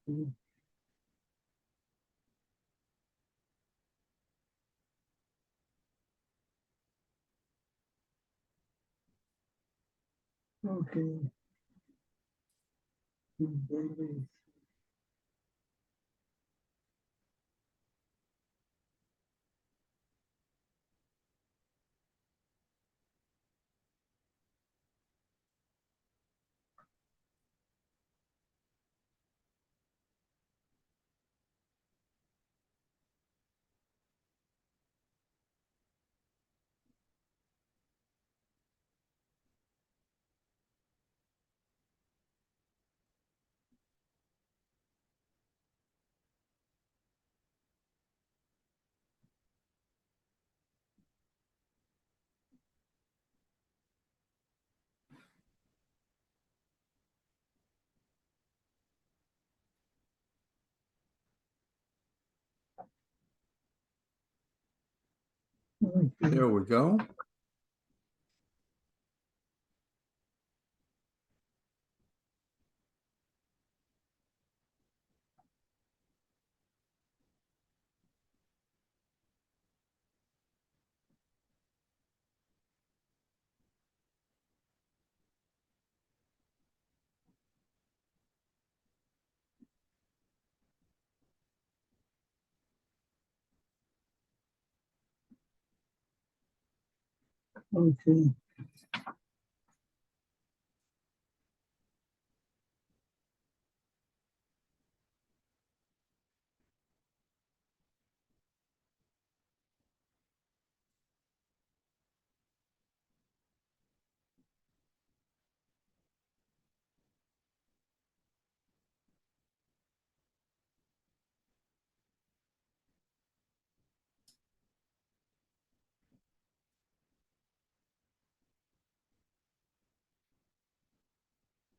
Okay. There we go. Okay.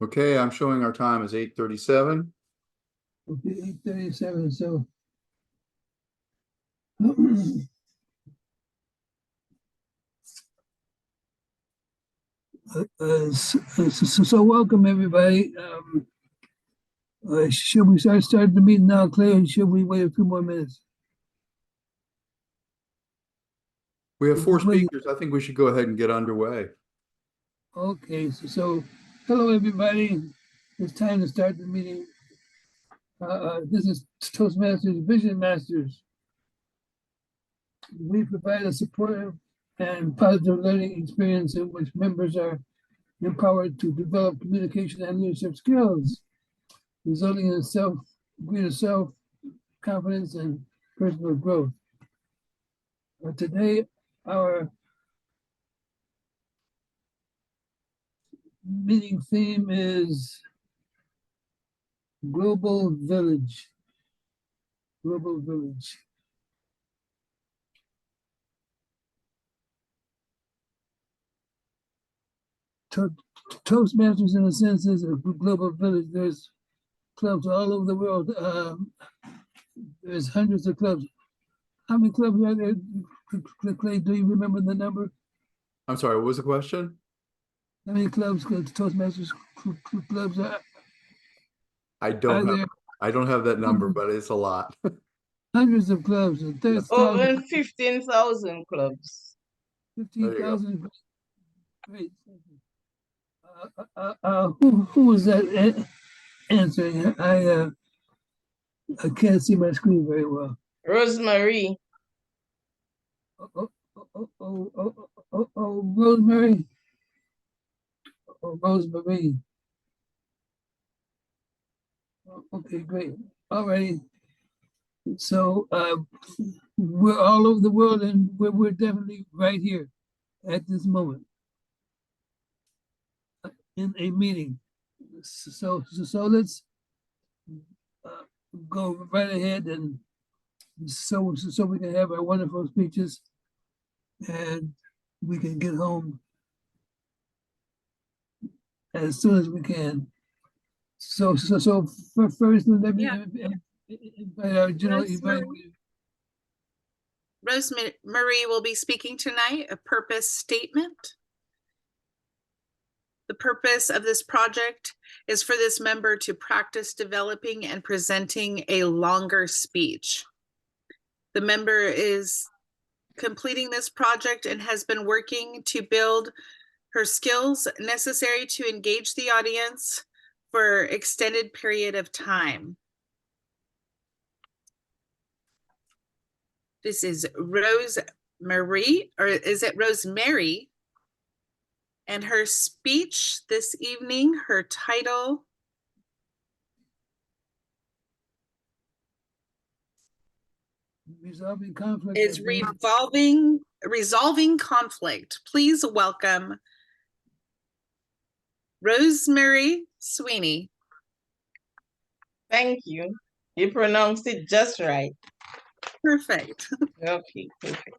Okay, I'm showing our time is 8:37. Okay, 8:37. So so welcome everybody. Should we start the meeting now, Claire? Or should we wait a few more minutes? We have 4 Wait. speakers. I think we should go ahead and get underway. Okay, so hello everybody. It's time to start the meeting. This is Toastmasters Vision Masters. We provide a supportive and positive learning experience in which members are empowered to develop communication and leadership skills, resulting in greater self-confidence and personal growth. Today, our meeting theme is Global Village. Global Village. Toastmasters, in a sense, is a global village. There's clubs all over the world. There's hundreds of clubs. How many clubs are there? Clay, do you remember the number? I'm sorry, what was the question? How many clubs, Toastmasters clubs are I don't there? have that number, but it's a lot. Hundreds of clubs. There's Over 15,000 clubs. 15,000. Great. Who was that answering? I can't see my screen very well. Rosemary. Rosemary. Rosemary. Okay, great. All righty. So we're all over the world, and we're definitely right here at this moment in a meeting. So let's go right ahead, and so we can have our wonderful speeches, and we can get home as soon as we can. So first, let me invite our general evaluator. Rosemary will be speaking tonight, a purpose statement. The purpose of this project is for this member to practice developing and presenting a longer speech. The member is completing this project and has been working to build her skills necessary to engage the audience for extended period of time. This is Rosemary, or is it Rosemary? And her speech this evening, her title Resolving conflict. is Resolving Conflict. Please welcome Rosemary Sweeney. Thank you. You pronounced it just right. Perfect. Okay, perfect.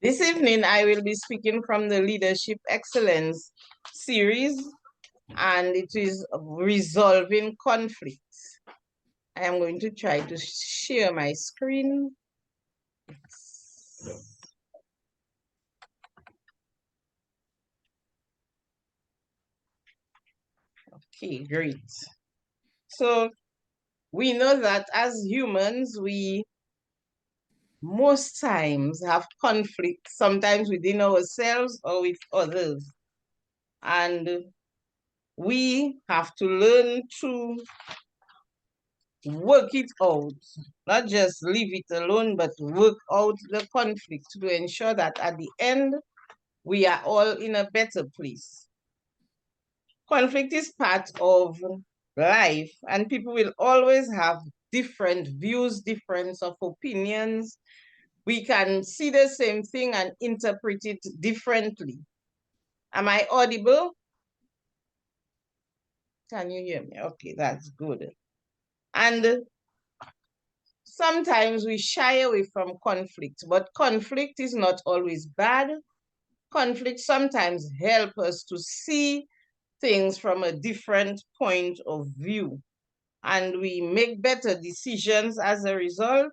This evening, I will be speaking from the Leadership Excellence series, and it is resolving conflicts. I am going to try to share my screen. Okay, great. So we know that as humans, we most times have conflict, sometimes within ourselves or with others. And we have to learn to work it out, not just leave it alone, but work out the conflict to ensure that at the end, we are all in a better place. Conflict is part of life, and people will always have different views, difference of opinions. We can see the same thing and interpret it differently. Am I audible? Can you hear me? Okay, that's good. And sometimes we shy away from conflict, but conflict is not always bad. Conflict sometimes helps us to see things from a different point of view, and we make better decisions as a result.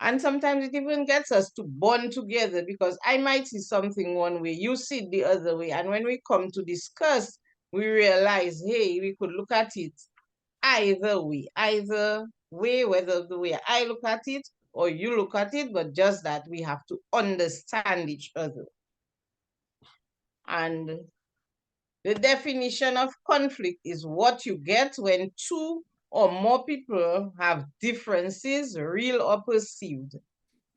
And sometimes it even gets us to bond together, because I might see something one way, you see it the other way. And when we come to discuss, we realize, hey, we could look at it either way, whether the way I look at it or you look at it, but just that we have to understand each other. And the definition of conflict is what you get when two or more people have differences, real or perceived,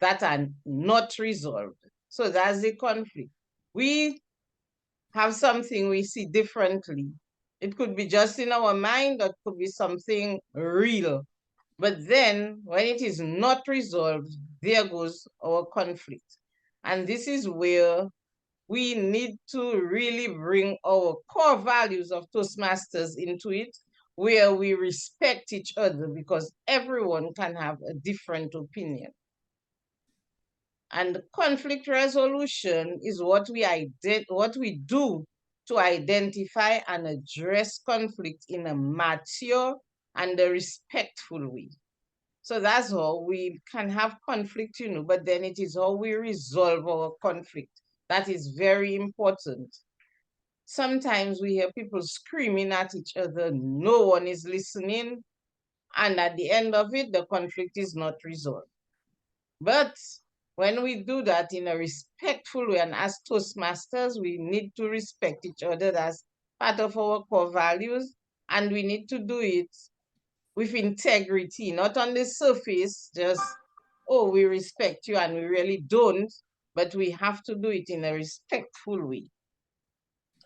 that are not resolved. So that's the conflict. We have something we see differently. It could be just in our mind, or it could be something real. But then when it is not resolved, there goes our conflict. And this is where we need to really bring our core values of Toastmasters into it, where we respect each other, because everyone can have a different opinion. And conflict resolution is what we do to identify and address conflict in a mature and a respectful way. So that's how we can have conflict, you know, but then it is how we resolve our conflict. That is very important. Sometimes we hear people screaming at each other, no one is listening, and at the end of it, the conflict is not resolved. But when we do that in a respectful way, and as Toastmasters, we need to respect each other. That's part of our core values, and we need to do it with integrity, not on the surface, just, oh, we respect you, and we really don't, but we have to do it in a respectful way.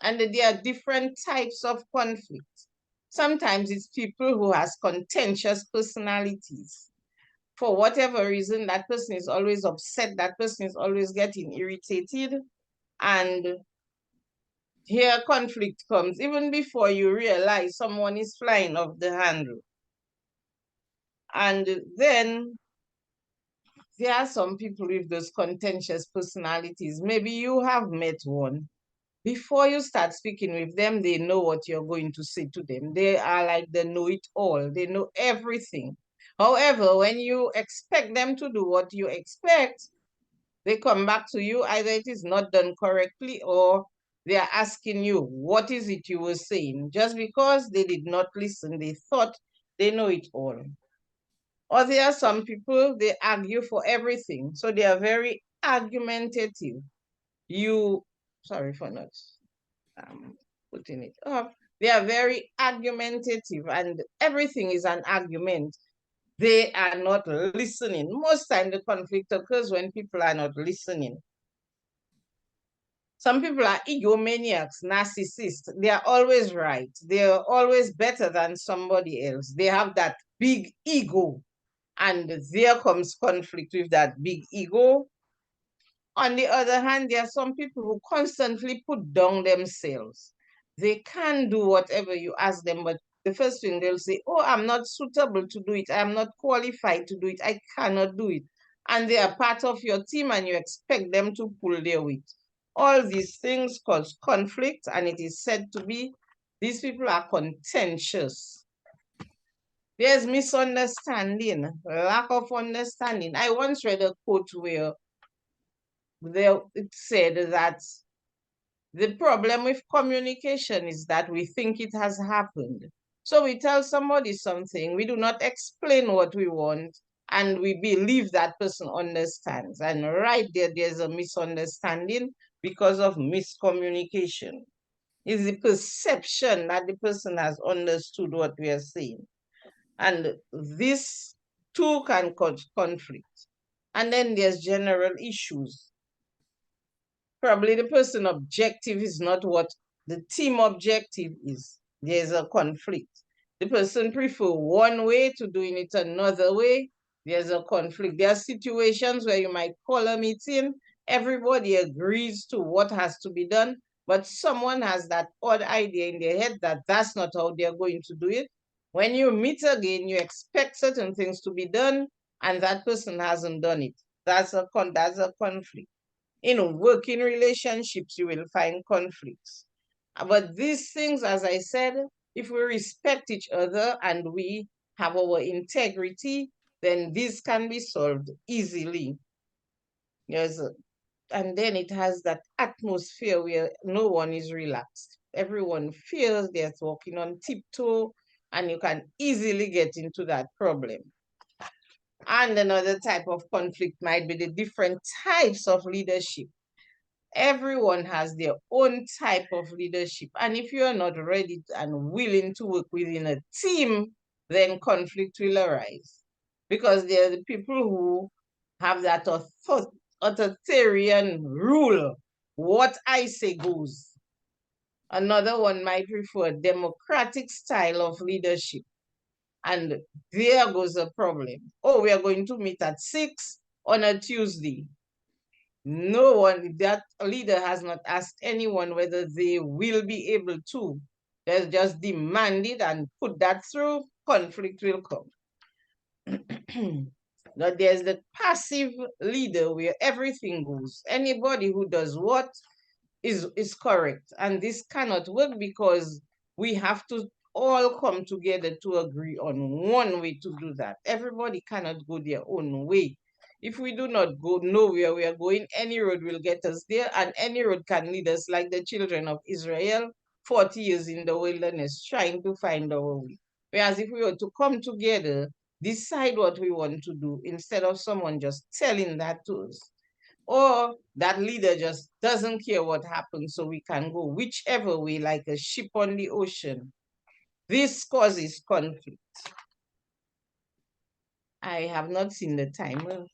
And there are different types of conflict. Sometimes it's people who has contentious personalities. For whatever reason, that person is always upset, that person is always getting irritated, and here conflict comes even before you realize someone is flying off the handle. And then there are some people with those contentious personalities. Maybe you have met one. Before you start speaking with them, they know what you're going to say to them. They are like the know-it-all. They know everything. However, when you expect them to do what you expect, they come back to you. Either it is not done correctly, or They are asking you, what is it you were saying? Just because they did not listen, they thought they know it all. Or there are some people, they argue for everything. So they are very argumentative. Sorry for not putting it up. They are very argumentative and everything is an argument. They are not listening. Most time the conflict occurs when people are not listening. Some people are egomaniacs, narcissists. They are always right. They are always better than somebody else. They have that big ego. And there comes conflict with that big ego. On the other hand, there are some people who constantly put down themselves. They can do whatever you ask them, but the first thing they'll say, oh, I'm not suitable to do it. I'm not qualified to do it. I cannot do it. And they are part of your team and you expect them to pull their weight. All these things cause conflict, and it is said to be, these people are contentious. There's misunderstanding, lack of understanding. I once read a quote where it said that the problem with communication is that we think it has happened. So we tell somebody something, we do not explain what we want, and we believe that person understands. And right there, there's a misunderstanding because of miscommunication. It's the perception that the person has understood what we are saying. And this too can cause conflict. And then there's general issues. Probably the person objective is not what the team objective is. There's a conflict. The person prefer one way to doing it another way. There's a conflict. There are situations where you might call a meeting, everybody agrees to what has to be done, but someone has that odd idea in their head that that's not how they're going to do it. When you meet again, you expect certain things to be done, and that person hasn't done it. That's a conflict. In working relationships, you will find conflicts. But these things, as I said, if we respect each other and we have our integrity, then this can be solved easily. Yes, and then it has that atmosphere where no one is relaxed. Everyone feels they're walking on tiptoe, and you can easily get into that problem. And another type of conflict might be the different types of leadership. Everyone has their own type of leadership. And if you are not ready and willing to work within a team, then conflict will arise. Because there are the people who have that authoritarian rule. What I say goes. Another one might prefer a democratic style of leadership. And there goes a problem. Oh, we are going to meet at 6 on a Tuesday. No one, that leader has not asked anyone whether they will be able to. They just demand it and put that through, conflict will come. Now there's the passive leader where everything goes. Anybody who does what is correct. And this cannot work because we have to all come together to agree on one way to do that. Everybody cannot go their own way. If we do not go nowhere we are going, any road will get us there, and any road can lead us like the children of Israel, 40 years in the wilderness trying to find our way. Whereas if we were to come together, decide what we want to do instead of someone just telling that to us, or that leader just doesn't care what happens, so we can go whichever way like a ship on the ocean. This causes conflict. I have not seen the timer,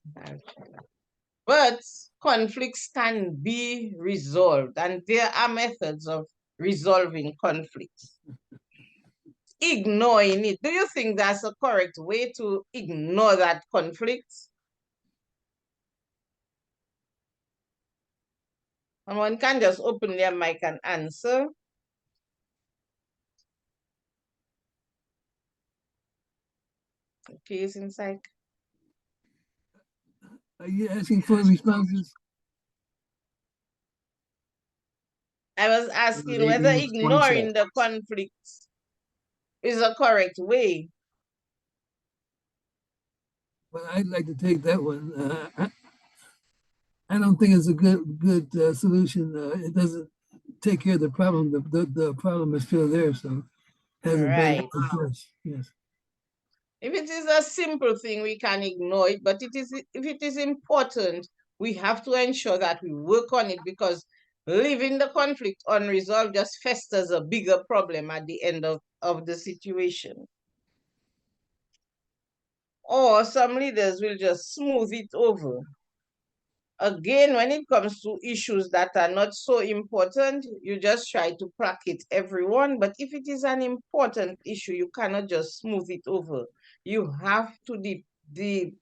but conflicts can be resolved, and there are methods of resolving conflicts. Ignoring it. Do you think that's a correct way to ignore that conflict? Someone can just open their mic and answer. Okay, it's inside. Are you asking for responses? I was asking Maybe whether it's ignoring the conflict is a correct way. Well, I'd like to take that one. I don't think it's a good solution. It doesn't take care of the problem. The problem is still there, so hasn't Right. been addressed. Yes. If it is a simple thing, we can ignore it, but if it is important, we have to ensure that we work on it, because leaving the conflict unresolved just festers a bigger problem at the end of the situation. Or some leaders will just smooth it over. Again, when it comes to issues that are not so important, you just try to placate everyone. But if it is an important issue, you cannot just smooth it over. You have to deal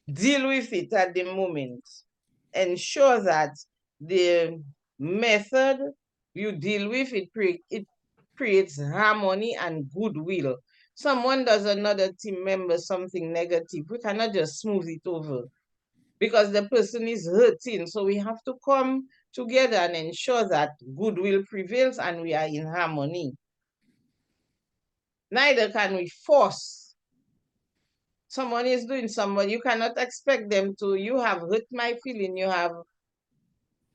with it at the moment. Ensure that the method you deal with it creates harmony and goodwill. Someone does another team member something negative, we cannot just smooth it over, because the person is hurting. So we have to come together and ensure that goodwill prevails and we are in harmony. Neither can we force. Someone is doing somebody, you cannot expect them to, you have hurt my feeling, you have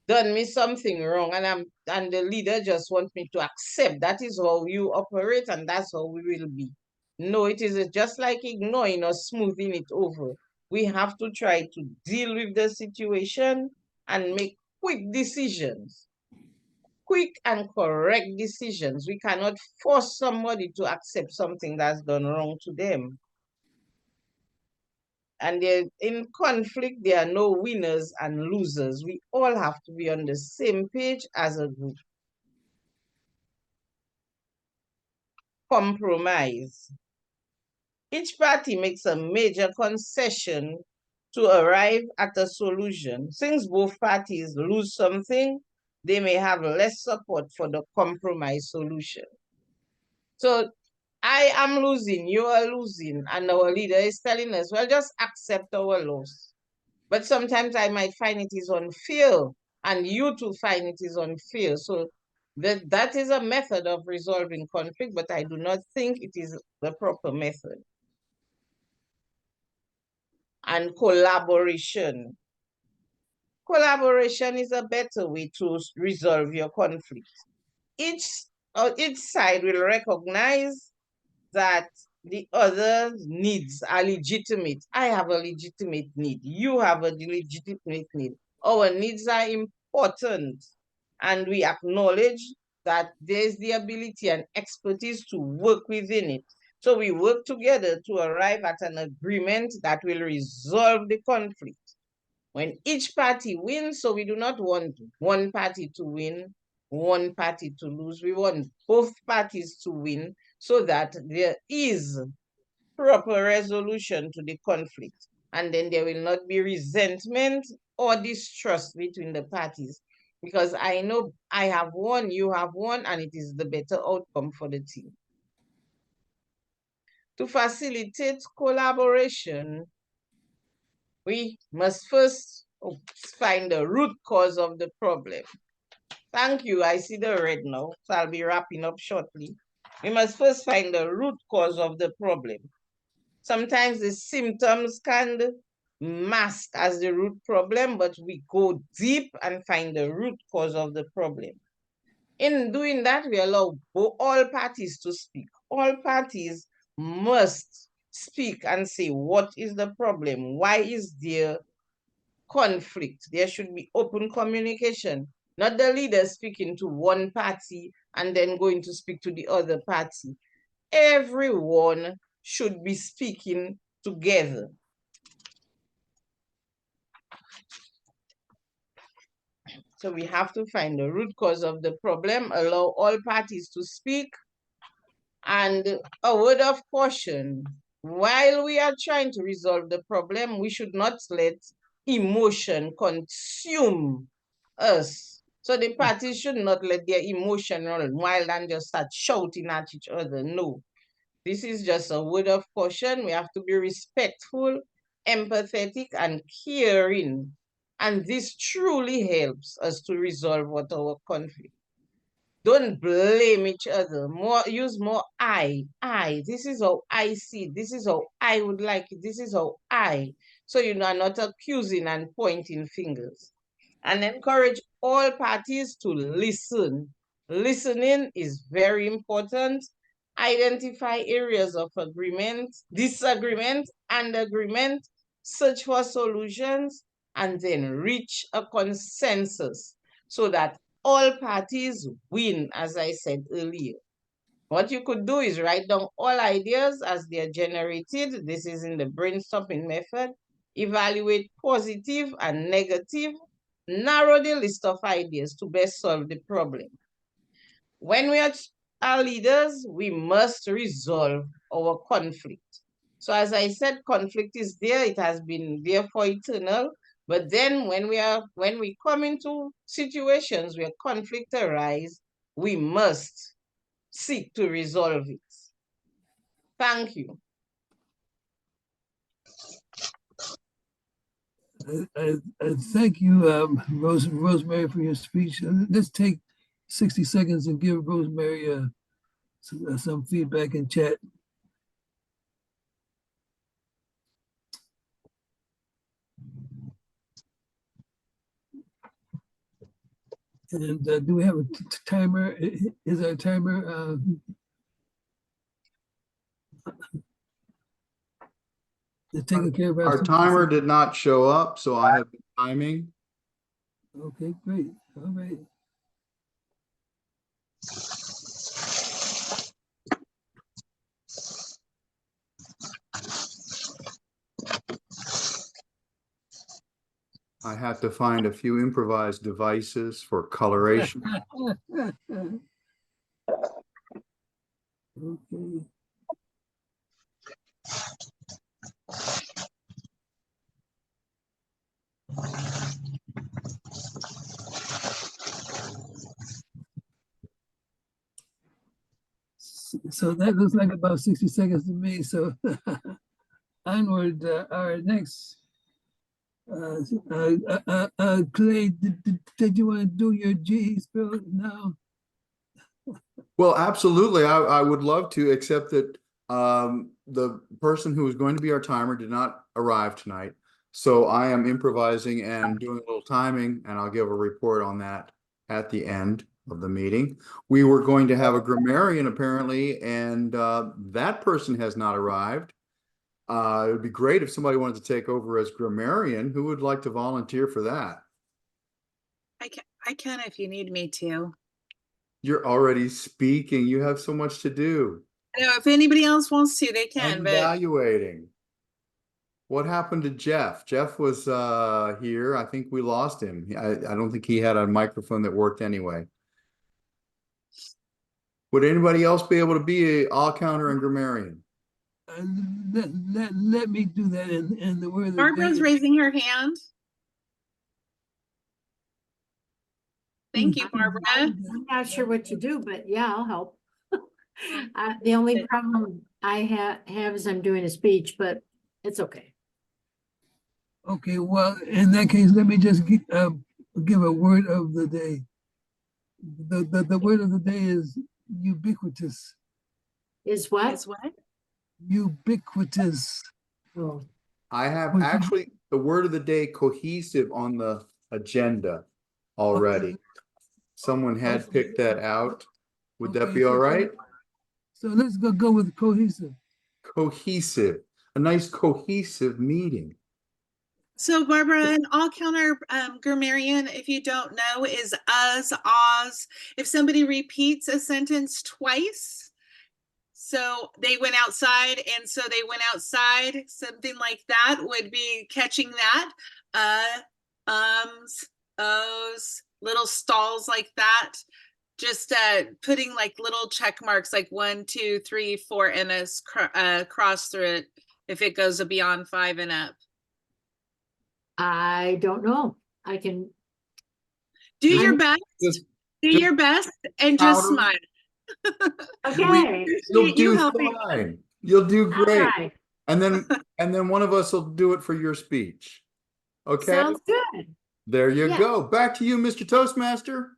done me something wrong, and the leader just wants me to accept. That is how you operate, and that's how we will be. No, it is just like ignoring or smoothing it over. We have to try to deal with the situation and make quick decisions. Quick and correct decisions. We cannot force somebody to accept something that's done wrong to them. And in conflict, there are no winners and losers. We all have to be on the same page as a group. Compromise. Each party makes a major concession to arrive at a solution. Since both parties lose something, they may have less support for the compromise solution. So I am losing, you are losing, and our leader is telling us, well, just accept our loss. But sometimes I might find it is unfair, and you too find it is unfair. So that is a method of resolving conflict, but I do not think it is the proper method. And collaboration. Collaboration is a better way to resolve your conflict. Each side will recognize that the other needs are legitimate. I have a legitimate need. You have a legitimate need. Our needs are important, and we acknowledge that there's the ability and expertise to work within it. So we work together to arrive at an agreement that will resolve the conflict. When each party wins, so we do not want one party to win, one party to lose. We want both parties to win, so that there is proper resolution to the conflict. And then there will not be resentment or distrust between the parties. Because I know I have won, you have won, and it is the better outcome for the team. To facilitate collaboration, we must first find the root cause of the problem. Thank you. I see the red now, so I'll be wrapping up shortly. We must first find the root cause of the problem. Sometimes the symptoms can mask as the root problem, but we go deep and find the root cause of the problem. In doing that, we allow all parties to speak. All parties must speak and say, what is the problem? Why is there conflict? There should be open communication, not the leader speaking to one party and then going to speak to the other party. Everyone should be speaking together. So we have to find the root cause of the problem, allow all parties to speak. And a word of caution, while we are trying to resolve the problem, we should not let emotion consume us. So the parties should not let their emotion run wild and just start shouting at each other. No, this is just a word of caution. We have to be respectful, empathetic, and caring. And this truly helps us to resolve our conflict. Don't blame each other. Use more I. This is how I see it. This is how I would like it. This is how I. So you are not accusing and pointing fingers. and encourage all parties to listen. Listening is very important. Identify areas of agreement, disagreement, and agreement, search for solutions, and then reach a consensus so that all parties win, as I said earlier. What you could do is write down all ideas as they are generated. This is in the brainstorming method. Evaluate positive and negative. Narrow the list of ideas to best solve the problem. When we are leaders, we must resolve our conflict. So as I said, conflict is there. It has been there for eternal. But then when we come into situations where conflict arise, we must seek to resolve it. Thank you. Thank you, Rosemary, for your speech. Let's take 60 seconds and give Rosemary some feedback in chat. And do we have a timer? Is our timer? Taking care of Our timer did not show up, so I have been timing. Okay, great. All right. I had to find a few improvised devices for coloration. Okay. So that looks like about 60 seconds to me. So onward, our next. Clay, did you want to do your G spill now? Well, absolutely. I would love to, except that the person who was going to be our timer did not arrive tonight. So I am improvising and doing a little timing, and I'll give a report on that at the end of the meeting. We were going to have a grammarian apparently, and that person has not arrived. It would be great if somebody wanted to take over as grammarian. Who would like to volunteer for that? I can if you need me to. You're already speaking. You have so much to do. No, if anybody else wants to, they can. And But evaluating. What happened to Jeff? Jeff was here. I think we lost him. I don't think he had a microphone that worked anyway. Would anybody else be able to be a all counter and grammarian? Let me do that in the word of the Barbara's day. raising her hand. Thank you, Barbara. I'm not sure what to do, but yeah, I'll help. The only problem I have is I'm doing a speech, but it's okay. Okay, well, in that case, let me just give a word of the day. The word of the day is ubiquitous. Is what? Is what? Ubiquitous. Oh, I have Would you- actually the word of the day cohesive on the agenda already. Someone had picked that out. Would that Okay, be all right? So let's go with cohesive. Cohesive, a nice cohesive meeting. So Barbara, an all counter grammarian, if you don't know, is Oz. If somebody repeats a sentence twice, so they went outside and so they went outside, something like that would be catching that. Ohs, little stalls like that. Just putting like little check marks like 1, 2, 3, 4 and a cross through it if it goes beyond 5 and up. I don't know. I can. Do your I'm- best. Just- Do your best and just Powder. smile. Okay. You'll You do help me. fine. You'll do All great. right. And then one of us will do it for your speech. Okay. Sounds good. There you Yeah. go. Back to you, Mr. Toastmaster.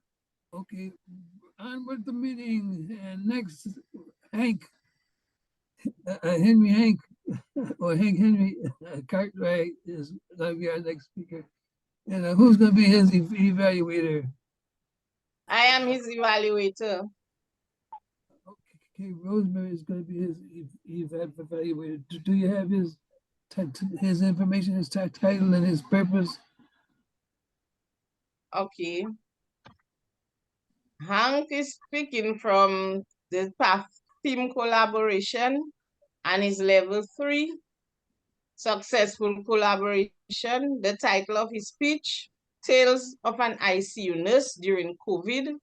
Okay, on with the meeting. And next, Hank, Henry Hank, or Hank Henry Cartwright is going to be our next speaker. And who's going to be his evaluator? I am his evaluator. Okay, Rosemary is going to be his evaluator. Do you have his information, his title, and his purpose? Okay. Hank is speaking from the PAF team collaboration and is level 3. Successful collaboration. The title of his speech, Tales of an ICU Nurse During COVID.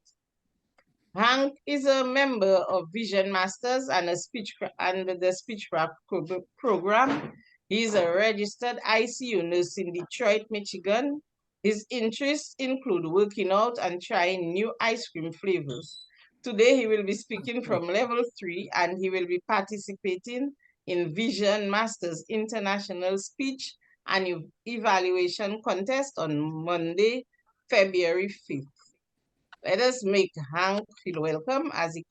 Hank is a member of Vision Masters and the SpeechCraft program. He is a registered ICU nurse in Detroit, Michigan. His interests include working out and trying new ice cream flavors. Today, he will be speaking from level 3 and he will be participating in Vision Masters International Speech and Evaluation Contest on Monday, February 5th. Let us make Hank feel welcome as he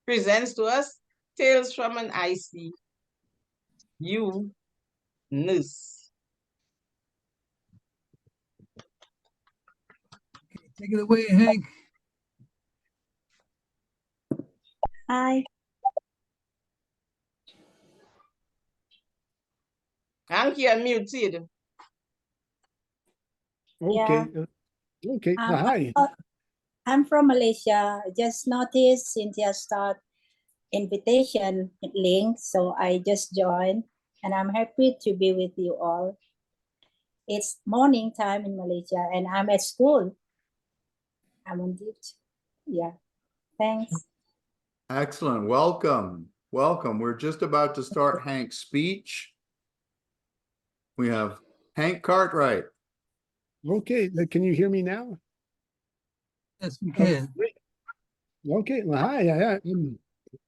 presents to us Tales from an ICU Nurse. Take it away, Hank. Hi. Hank, you're muted. Yeah. Okay. Hi. I'm from Malaysia. I just noticed Cynthia start invitation link, so I just joined, and I'm happy to be with you all. It's morning time in Malaysia, and I'm at school. I'm on duty. Yeah. Thanks. Excellent. Welcome. Welcome. We're just about to start Hank's speech. We have Hank Cartwright. Okay. Can you hear me now? Yes, we can. Great. Okay. Well, hi. I'm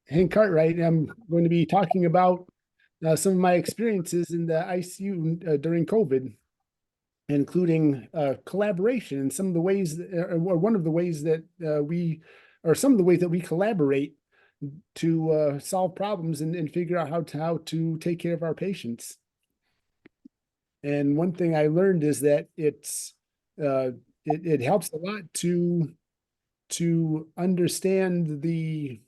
Hank Cartwright. I'm going to be talking about some of my experiences in the ICU during COVID, including collaboration and some of the ways, or one of the ways that some of the ways that we collaborate to solve problems and figure out how to take care of our patients. And one thing I learned is that it helps a lot to understand the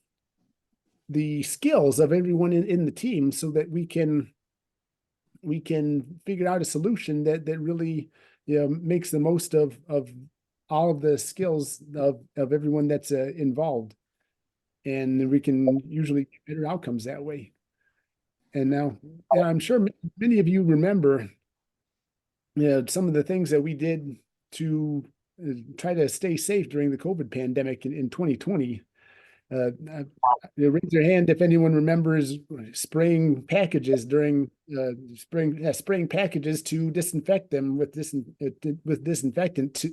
skills of everyone in the team so that we can figure out a solution that really makes the most of all of the skills of everyone that's involved, and we can usually get better outcomes that way. And now, I'm sure many of you remember some of the things that we did to try to stay safe during the COVID pandemic in 2020. Raise your hand if anyone remembers spraying packages during spraying packages to disinfect them with disinfectant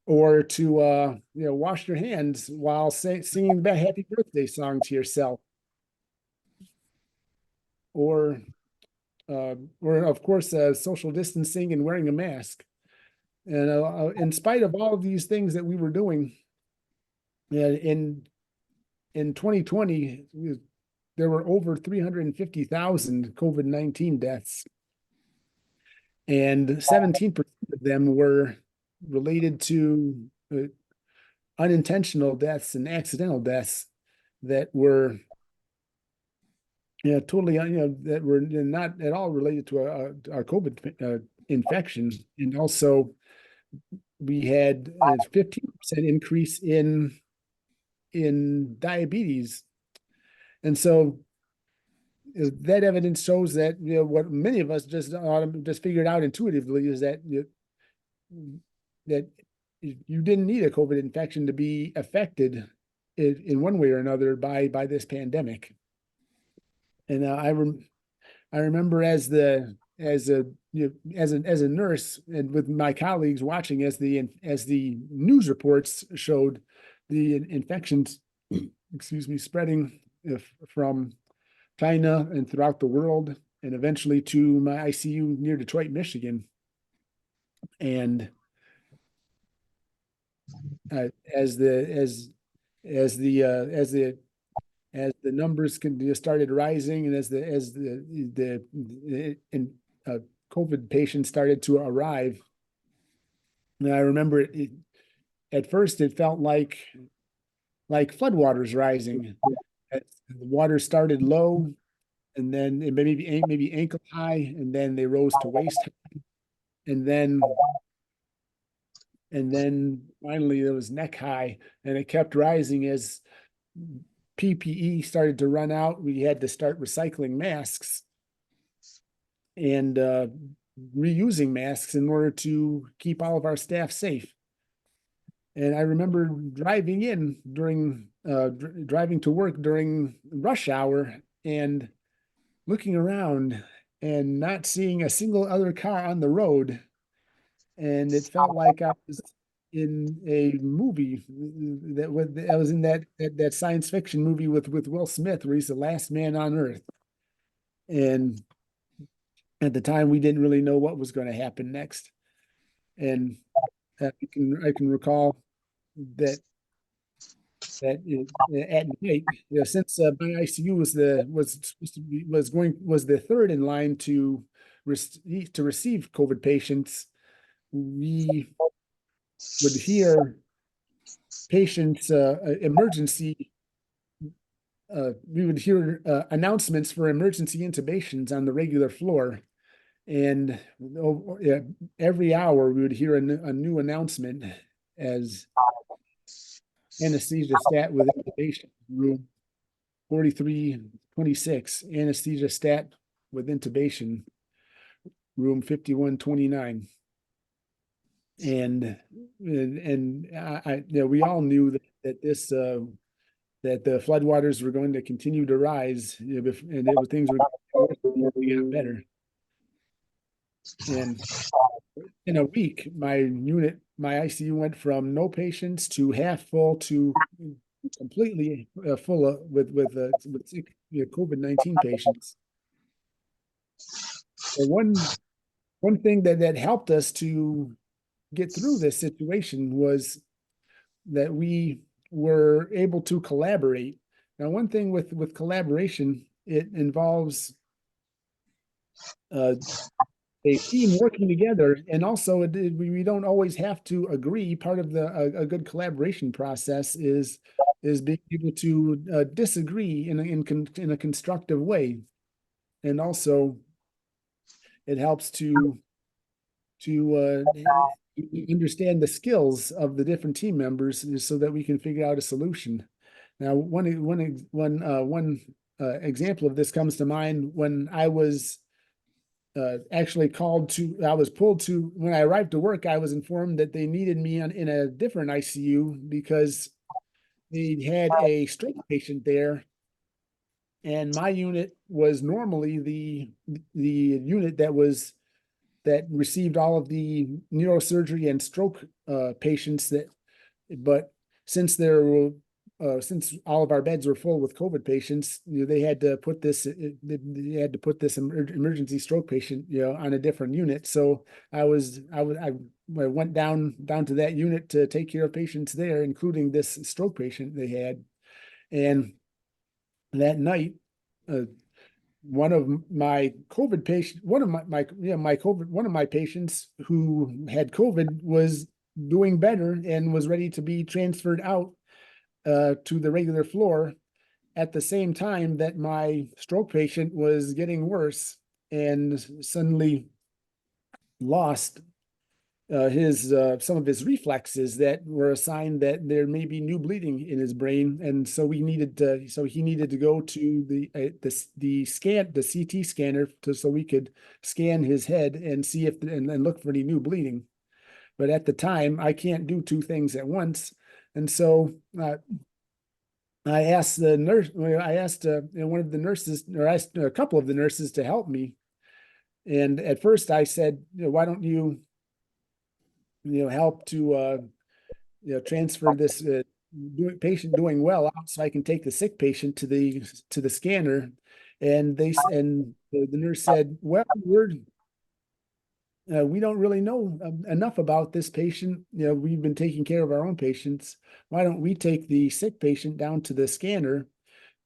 or to wash your hands while singing the happy birthday song to yourself, or of course social distancing and wearing a mask. And in spite of all of these things that we were doing, in 2020, there were over 350,000 COVID-19 deaths, and 17% of them were related to unintentional deaths and accidental deaths that were totally that were not at all related to our COVID infection. And also we had a 15% increase in diabetes. And so that evidence shows that what many of us just figured out intuitively is that that you didn't need a COVID infection to be affected in one way or another by this pandemic. And I remember as a nurse and with my colleagues watching as the news reports showed the infections, spreading from China and throughout the world, and eventually to my ICU near Detroit, Michigan. And as the numbers started rising, and as the COVID patients started to arrive. And I remember at first it felt like floodwaters rising. The water started low, and then it maybe ankle high, and then they rose to waist high, and then finally it was neck high, and it kept rising as PPE started to run out. We had to start recycling masks and reusing masks in order to keep all of our staff safe. And I remember driving to work during rush hour and looking around and not seeing a single other car on the road. And it felt like I was in a movie I was in that science fiction movie with Will Smith, where he's the last man on Earth. And at the time, we didn't really know what was going to happen next. And I can recall that at night, since my ICU was the third in line to receive COVID patients, we would hear patients emergency. We would hear announcements for emergency intubations on the regular floor, and every hour we would hear a new announcement as anesthesia stat with intubation, room 4326, anesthesia stat with intubation, room 5129. And we all knew that the floodwaters were going to continue to rise, and things were going to get better. And in a week, my ICU went from no patients to half full to completely full with COVID-19 patients. And one thing that helped us to get through this situation was that we were able to collaborate. Now, one thing with collaboration, it involves a team working together, and also we don't always have to agree. Part of a good collaboration process is being able to disagree in a constructive way, and also it helps to understand the skills of the different team members so that we can figure out a solution. Now, one example of this comes to mind when I was actually when I arrived to work, I was informed that they needed me in a different ICU because they had a stroke patient there, and my unit was normally the unit that received all of the neurosurgery and stroke patients but since since all of our beds were full with COVID patients, they had to put this emergency stroke patient, on a different unit. So I went down to that unit to take care of patients there, including this stroke patient they had. And that night, one of my patients who had COVID was doing better and was ready to be transferred out to the regular floor at the same time that my stroke patient was getting worse and suddenly lost some of his reflexes that were a sign that there may be new bleeding in his brain, and so he needed to go to the CT scanner so we could scan his head and see and look for any new bleeding. But at the time, I can't do two things at once. And so I asked the nurse. I asked one of the nurses, or asked a couple of the nurses to help me. And at first, I said, "Why don't you, help to, transfer this patient doing well out so I can take the sick patient to the scanner?" And the nurse said, "Well, we don't really know enough about this patient. We've been taking care of our own patients. Why don't we take the sick patient down to the scanner?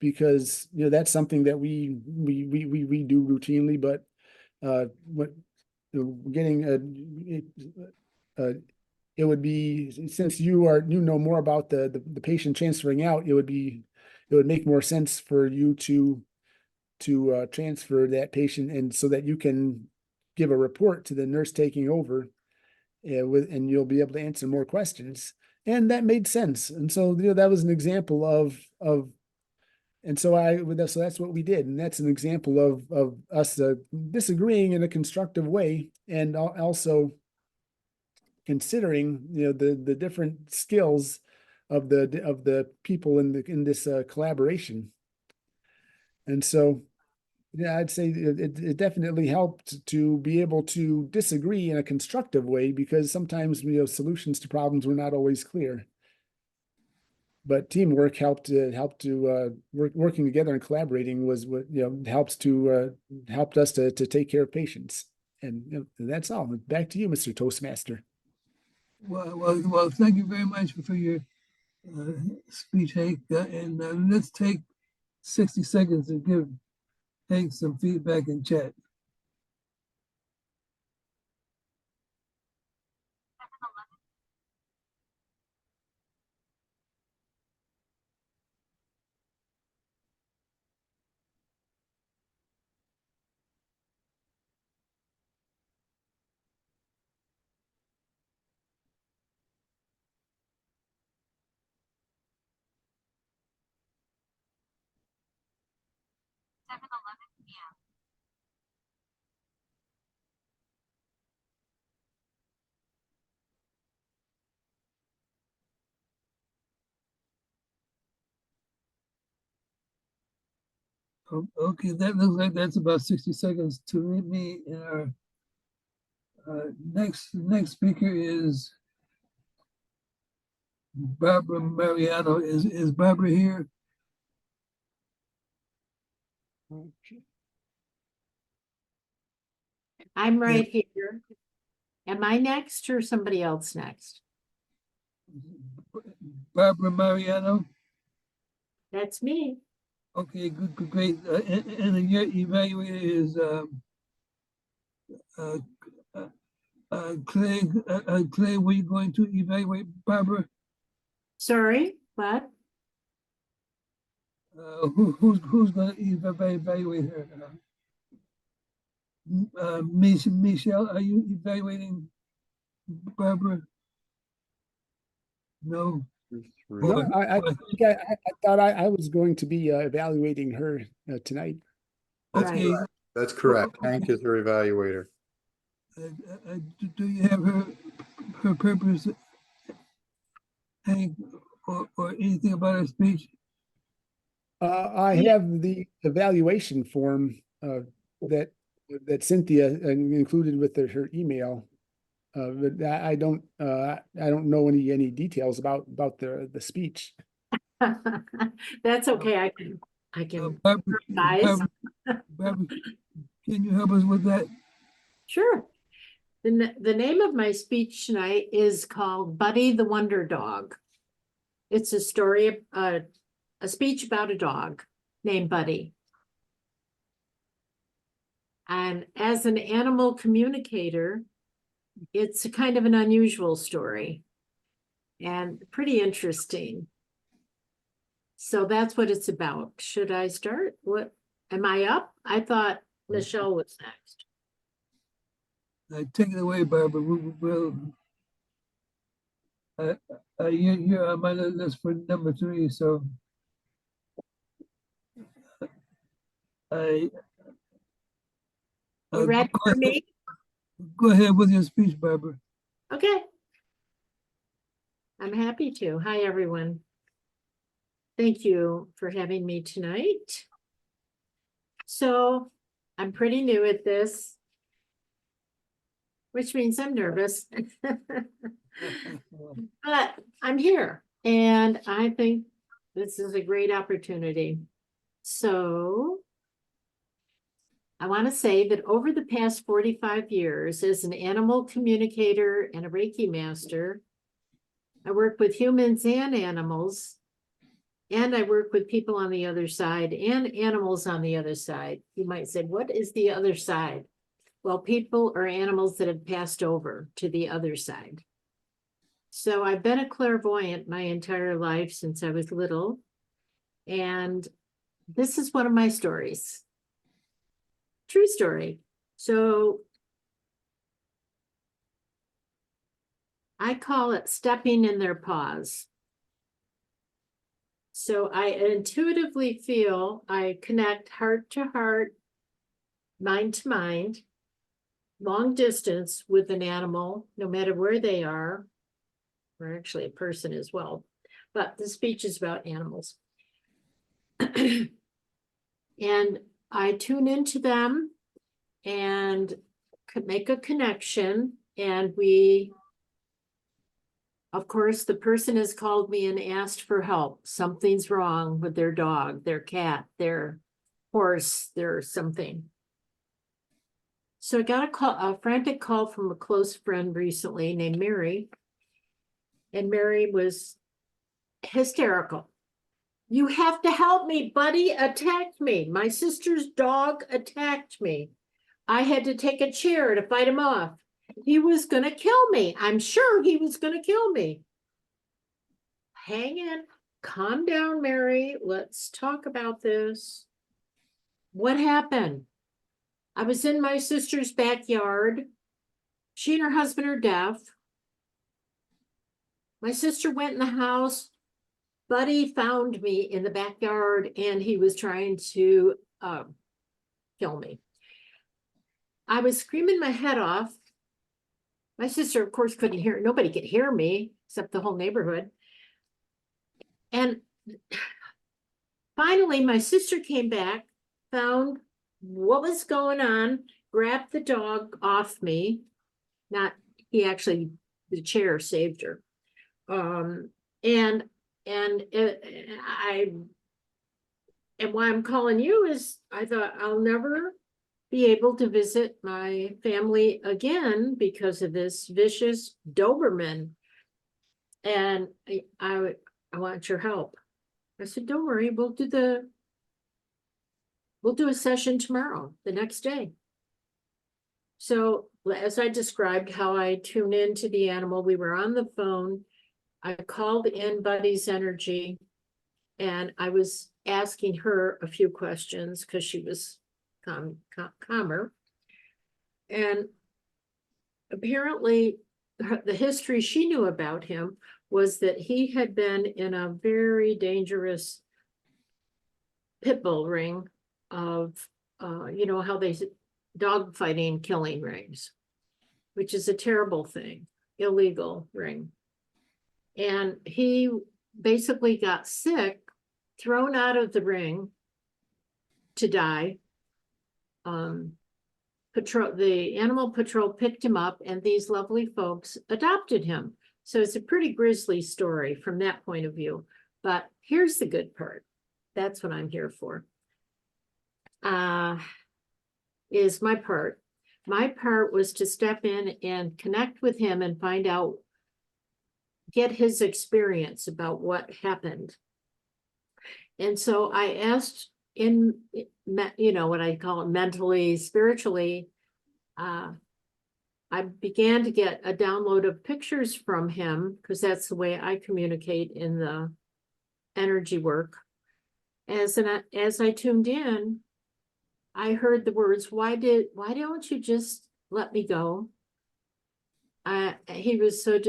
Because that's something that we do routinely. But getting it would be, since you know more about the patient transferring out, it would make more sense for you to transfer that patient, and so that you can give a report to the nurse taking over, and you'll be able to answer more questions. And that made sense. And so, that was an example of, and so so that's what we did. And that's an example of us disagreeing in a constructive way, and also considering, the different skills of the people in this collaboration. And so, yeah, I'd say it definitely helped to be able to disagree in a constructive way, because sometimes, solutions to problems were not always clear. But teamwork helped working together and collaborating was what, helped us to take care of patients. And that's all. Back to you, Mr. Toastmaster. Well, thank you very much for your speech, Hank. And let's take 60 seconds to give Hank some feedback in chat. Okay, that looks like that's about 60 seconds to me. And our next speaker is Barbara Mariano. Is Barbara here? I'm right here. Am I next or somebody else next? Barbara Mariano. That's me. Okay, good, great. And your evaluator is Clay. Clay, were you going to evaluate Barbara? Sorry, what? Who's going to evaluate her? Michele, are you evaluating Barbara? No. No, I thought I was going to be evaluating her tonight. Okay. That's correct. Hank is her evaluator. Do you have her purpose, Hank, or anything about her speech? I have the evaluation form that Cynthia included with her email. But I don't know any details about the speech. That's okay. I can Barbara, revise. Barbara, can you help us with that? Sure. The name of my speech tonight is called Buddy the Wonder Dog. It's a story, a speech about a dog named Buddy. And as an animal communicator, it's a kind of an unusual story and pretty interesting. So that's what it's about. Should I start? What, am I up? I thought Michele was next. Take it away, Barbara. You're on my list for number 3, so You ready for me? Go ahead with your speech, Barbara. Okay. I'm happy to. Hi, everyone. Thank you for having me tonight. So I'm pretty new at this, which means I'm nervous. But I'm here and I think this is a great opportunity. So I want to say that over the past 45 years as an animal communicator and a Reiki master, I work with humans and animals, and I work with people on the other side and animals on the other side. You might say, what is the other side? Well, people or animals that have passed over to the other side. So I've been a clairvoyant my entire life since I was little. And this is one of my stories. True story. So I call it stepping in their paws. So I intuitively feel I connect heart to heart, mind to mind, long distance with an animal, no matter where they are, or actually a person as well. But the speech is about animals. And I tune into them and make a connection. And we, of course, the person has called me and asked for help. Something's wrong with their dog, their cat, their horse, their something. So I got a frantic call from a close friend recently named Mary. And Mary was hysterical. You have to help me, buddy attacked me. My sister's dog attacked me. I had to take a chair to fight him off. He was going to kill me. I'm sure he was going to kill me. Hang in. Calm down, Mary. Let's talk about this. What happened? I was in my sister's backyard. She and her husband are deaf. My sister went in the house. Buddy found me in the backyard and he was trying to kill me. I was screaming my head off. My sister, of course, couldn't hear. Nobody could hear me except the whole neighborhood. And finally, my sister came back, found what was going on, grabbed the dog off me. He actually, the chair saved her. And why I'm calling you is I thought I'll never be able to visit my family again because of this vicious Doberman. And I want your help. I said, don't worry, we'll do a session tomorrow, the next day. So as I described how I tune into the animal, we were on the phone. I called in Buddy's energy and I was asking her a few questions because she was calmer. And apparently the history she knew about him was that he had been in a very dangerous pit bull ring of, you know, how they dog fighting, killing rings, which is a terrible thing, illegal ring. And he basically got sick, thrown out of the ring to die. The animal patrol picked him up and these lovely folks adopted him. So it's a pretty grisly story from that point of view. But here's the good part. That's what I'm here for. Is my part. My part was to step in and connect with him and find out, get his experience about what happened. And so I asked in, you know, what I call it mentally, spiritually, I began to get a download of pictures from him because that's the way I communicate in the energy work. As I tuned in, I heard the words, why don't you just let me go? He was so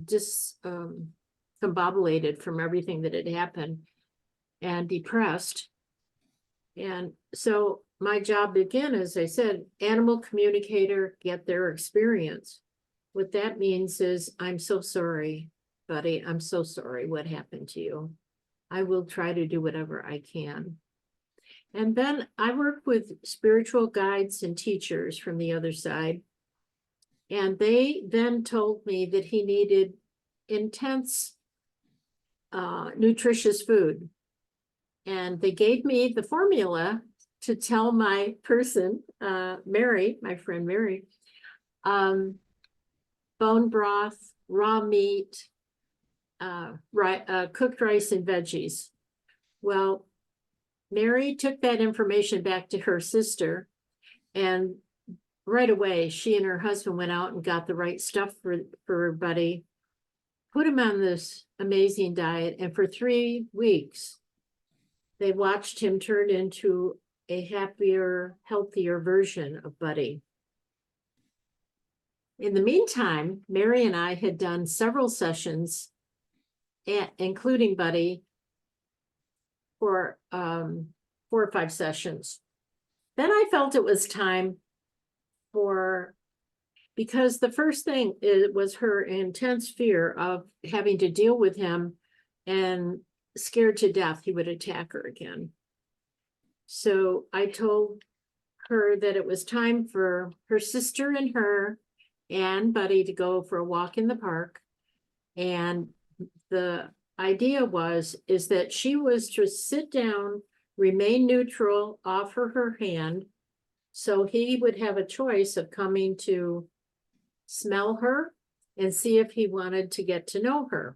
discombobulated from everything that had happened and depressed. And so my job again, as I said, animal communicator, get their experience. What that means is, I'm so sorry, buddy. I'm so sorry what happened to you. I will try to do whatever I can. And then I work with spiritual guides and teachers from the other side. And they then told me that he needed intense, nutritious food. And they gave me the formula to tell my person, Mary, my friend Mary, bone broth, raw meat, cooked rice and veggies. Well, Mary took that information back to her sister, and right away, she and her husband went out and got the right stuff for Buddy, put him on this amazing diet, and for 3 weeks, they watched him turn into a happier, healthier version of Buddy. In the meantime, Mary and I had done several sessions, including Buddy, for 4 or 5 sessions. Then I felt it was time because the first thing was her intense fear of having to deal with him and scared to death he would attack her again. So I told her that it was time for her sister and her and Buddy to go for a walk in the park. And the idea is that she was to sit down, remain neutral, offer her hand, so he would have a choice of coming to smell her and see if he wanted to get to know her.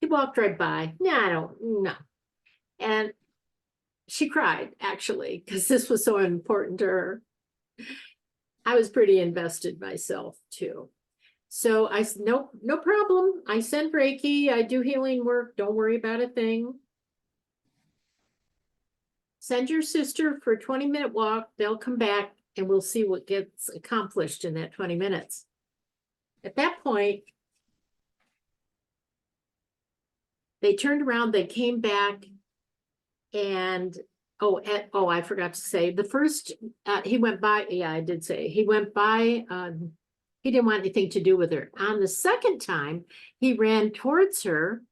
He walked right by. No. And she cried, actually, because this was so important to her. I was pretty invested myself, too. So I said, no problem. I send Reiki. I do healing work. Don't worry about a thing. Send your sister for a 20-minute walk. They'll come back and we'll see what gets accomplished in that 20 minutes. At that point, they turned around, they came back, and I forgot to say, the first, he went by, yeah, I did say, he went by, he didn't want anything to do with her. On the second time, he ran towards her,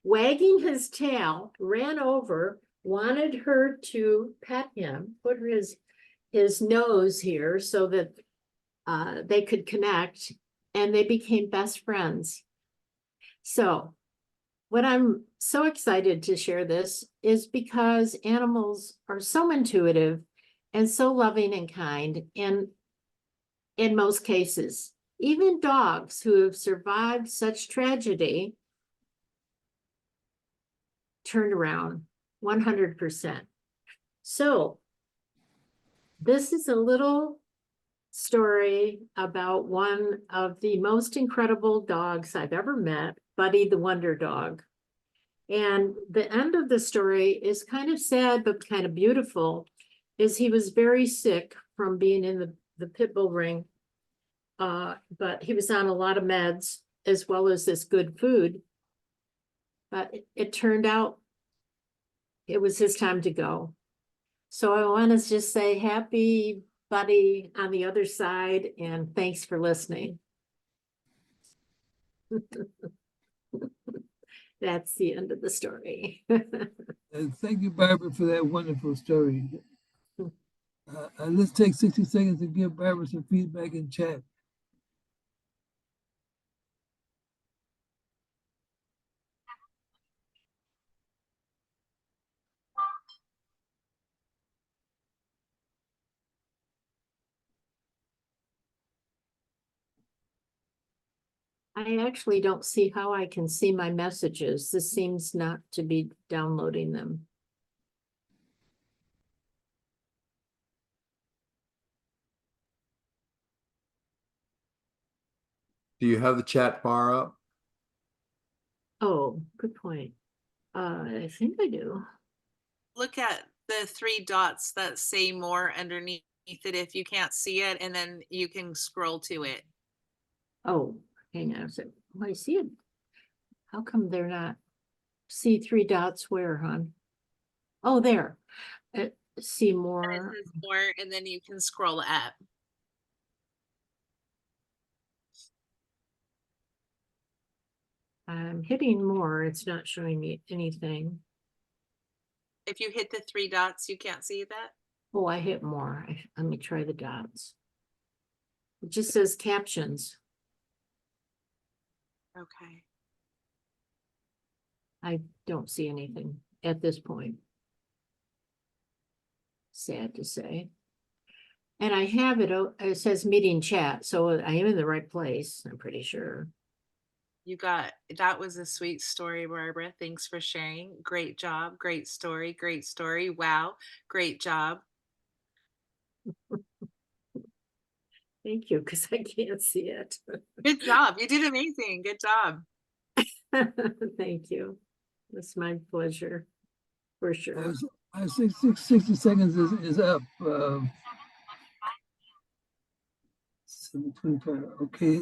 wagging his tail, ran over, wanted her to pet him, put his nose here so that they could connect, and they became best friends. So what I'm so excited to share this is because animals are so intuitive and so loving and kind, and in most cases, even dogs who have survived such tragedy turned around 100%. So this is a little story about one of the most incredible dogs I've ever met, Buddy the Wonder Dog. And the end of the story is kind of sad, but kind of beautiful, is he was very sick from being in the pit bull ring. But he was on a lot of meds as well as this good food. But it turned out it was his time to go. So I want to just say happy Buddy on the other side, and thanks for listening. That's the end of the story. And thank you, Barbara, for that wonderful story. Let's take 60 seconds to give Barbara some feedback in chat. I actually don't see how I can see my messages. This seems not to be downloading them. Do you have the chat bar up? Oh, good point. I think I do. Look at the 3 dots that say more underneath it if you can't see it, and then you can scroll to it. Oh, hang on a second. Oh, I see it. How come they're not? See 3 dots where, hon? Oh, there. See And it more. says more, and then you can scroll up. I'm hitting more. It's not showing me anything. If you hit the 3 dots, you can't see that. Oh, I hit more. Let me try the dots. It just says captions. Okay. I don't see anything at this point. Sad to say. And I have it, it says meeting chat, so I am in the right place, I'm pretty sure. That was a sweet story, Barbara. Thanks for sharing. Great job. Great story. Great story. Wow. Great job. Thank you, because I can't see it. Good job. You did amazing. Good job. Thank you. It's my pleasure, for sure. 60 seconds is up. 7:25. Okay.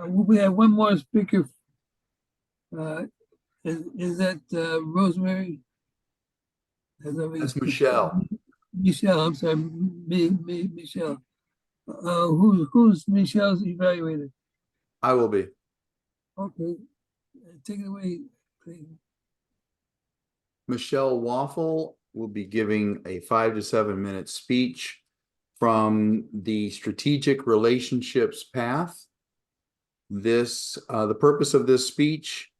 We have one more speaker. Is that Rosemary? That's Michele. Michele, I'm sorry, Michele. Who's Michelle's evaluator? I will be. Okay, take it away, please. Michele Waufle will be giving a 5 to 7 minute speech from the strategic relationships path. The purpose of this speech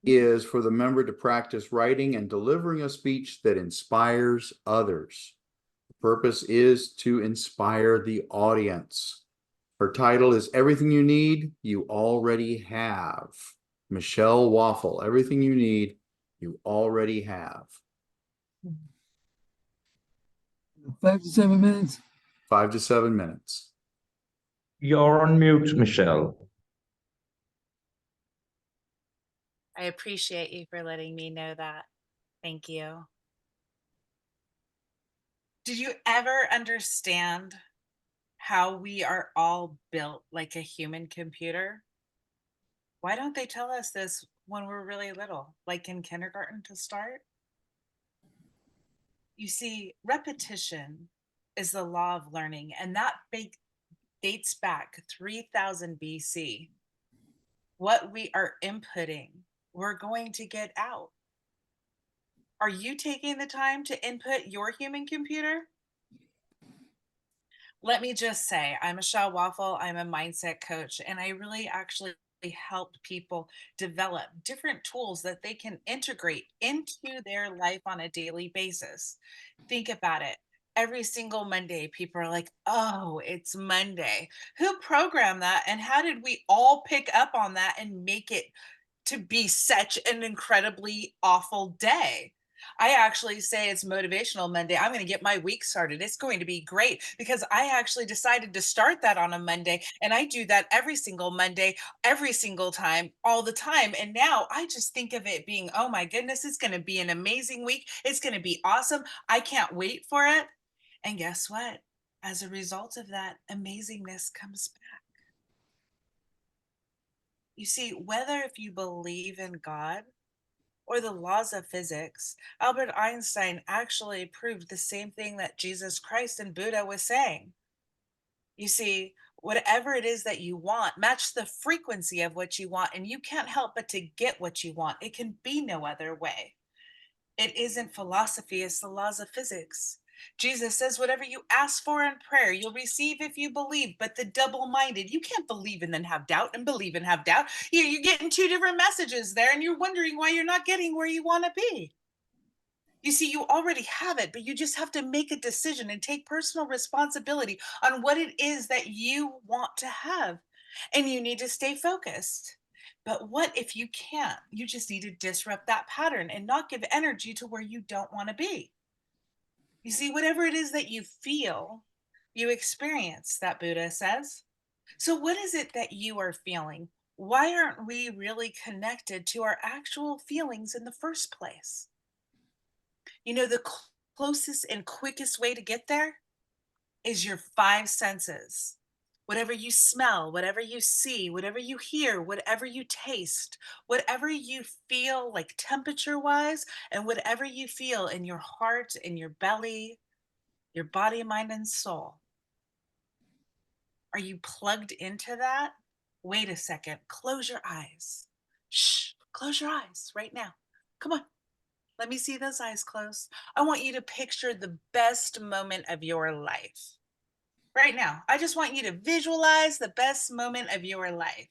is for the member to practice writing and delivering a speech that inspires others. The purpose is to inspire the audience. Her title is Everything You Need, You Already Have. Michele Waufle, everything you need, you already have. 5 to 7 minutes. 5 to 7 minutes. You're on mute, Michele. I appreciate you for letting me know that. Thank you. Did you ever understand how we are all built like a human computer? Why don't they tell us this when we're really little, like in kindergarten to start? You see, repetition is the law of learning, and that dates back 3000 BC. What we are inputting, we're going to get out. Are you taking the time to input your human computer? Let me just say, I'm Michele Waufle. I'm a mindset coach, and I really actually help people develop different tools that they can integrate into their life on a daily basis. Think about it. Every single Monday, people are like, oh, it's Monday. Who programmed that? And how did we all pick up on that and make it to be such an incredibly awful day? I actually say it's Motivational Monday. I'm going to get my week started. It's going to be great because I actually decided to start that on a Monday. And I do that every single Monday, every single time, all the time. And now I just think of it being, oh my goodness, it's going to be an amazing week. It's going to be awesome. I can't wait for it. And guess what? As a result of that, amazingness comes back. You see, whether if you believe in God or the laws of physics, Albert Einstein actually proved the same thing that Jesus Christ and Buddha was saying. You see, whatever it is that you want, match the frequency of what you want, and you can't help but to get what you want. It can be no other way. It isn't philosophy, it's the laws of physics. Jesus says, whatever you ask for in prayer, you'll receive if you believe. But the double-minded, you can't believe and then have doubt and believe and have doubt. You're getting two different messages there, and you're wondering why you're not getting where you want to be. You see, you already have it, but you just have to make a decision and take personal responsibility on what it is that you want to have. And you need to stay focused. But what if you can't? You just need to disrupt that pattern and not give energy to where you don't want to be. You see, whatever it is that you feel, you experience, that Buddha says. So what is it that you are feeling? Why aren't we really connected to our actual feelings in the first place? You know, the closest and quickest way to get there is your five senses. Whatever you smell, whatever you see, whatever you hear, whatever you taste, whatever you feel like temperature wise, and whatever you feel in your heart, in your belly, your body, mind, and soul. Are you plugged into that? Wait a second. Close your eyes. Shh. Close your eyes right now. Come on. Let me see those eyes closed. I want you to picture the best moment of your life. Right now, I just want you to visualize the best moment of your life.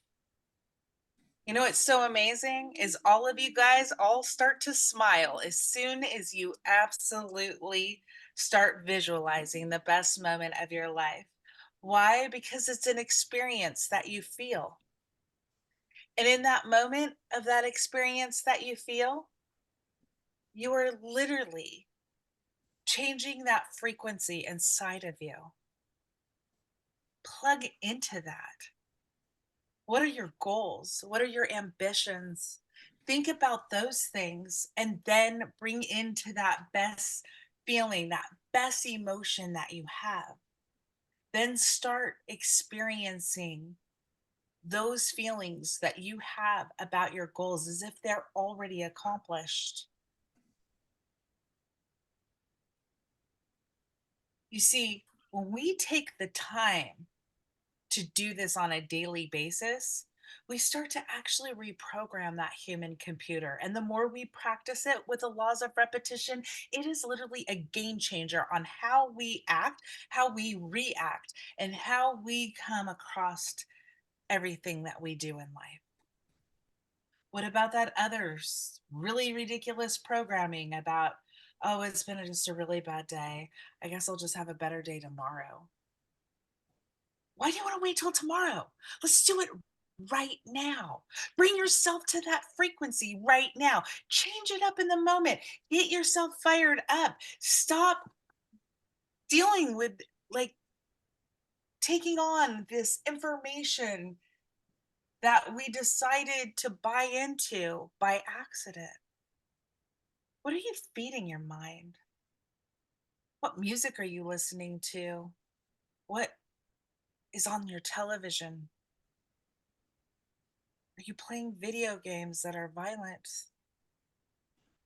You know what's so amazing is all of you guys all start to smile as soon as you absolutely start visualizing the best moment of your life. Why? Because it's an experience that you feel. And in that moment of that experience that you feel, you are literally changing that frequency inside of you. Plug into that. What are your goals? What are your ambitions? Think about those things and then bring into that best feeling, that best emotion that you have. Then start experiencing those feelings that you have about your goals as if they're already accomplished. You see, when we take the time to do this on a daily basis, we start to actually reprogram that human computer. And the more we practice it with the laws of repetition, it is literally a game changer on how we act, how we react, and how we come across everything that we do in life. What about that others really ridiculous programming about, oh, it's been just a really bad day. I guess I'll just have a better day tomorrow. Why do you want to wait till tomorrow? Let's do it right now. Bring yourself to that frequency right now. Change it up in the moment. Get yourself fired up. Stop dealing with like taking on this information that we decided to buy into by accident. What are you feeding your mind? What music are you listening to? What is on your television? Are you playing video games that are violent?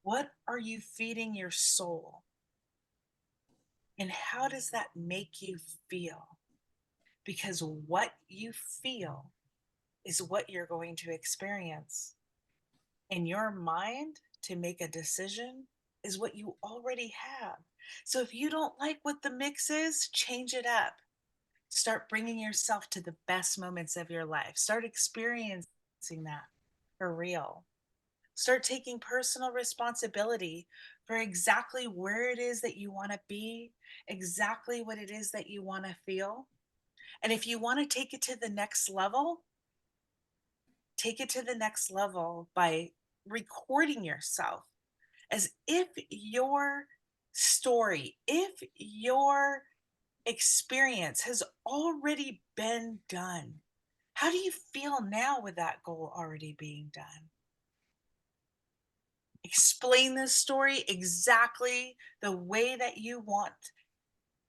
What are you feeding your soul? And how does that make you feel? Because what you feel is what you're going to experience. And your mind to make a decision is what you already have. So if you don't like what the mix is, change it up. Start bringing yourself to the best moments of your life. Start experiencing that for real. Start taking personal responsibility for exactly where it is that you want to be, exactly what it is that you want to feel. And if you want to take it to the next level, take it to the next level by recording yourself as if your story, if your experience has already been done. How do you feel now with that goal already being done? Explain this story exactly the way that you want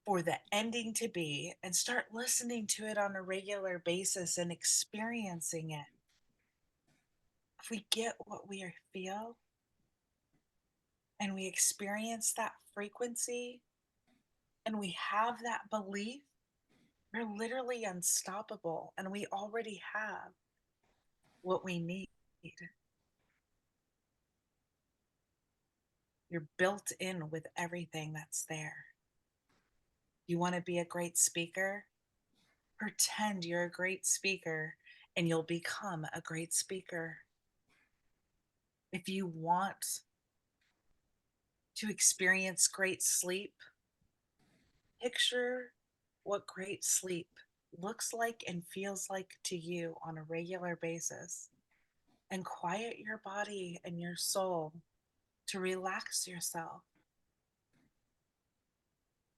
for the ending to be and start listening to it on a regular basis and experiencing it. If we get what we feel and we experience that frequency and we have that belief, we're literally unstoppable and we already have what we need. You're built in with everything that's there. You want to be a great speaker? Pretend you're a great speaker and you'll become a great speaker. If you want to experience great sleep, picture what great sleep looks like and feels like to you on a regular basis, and quiet your body and your soul to relax yourself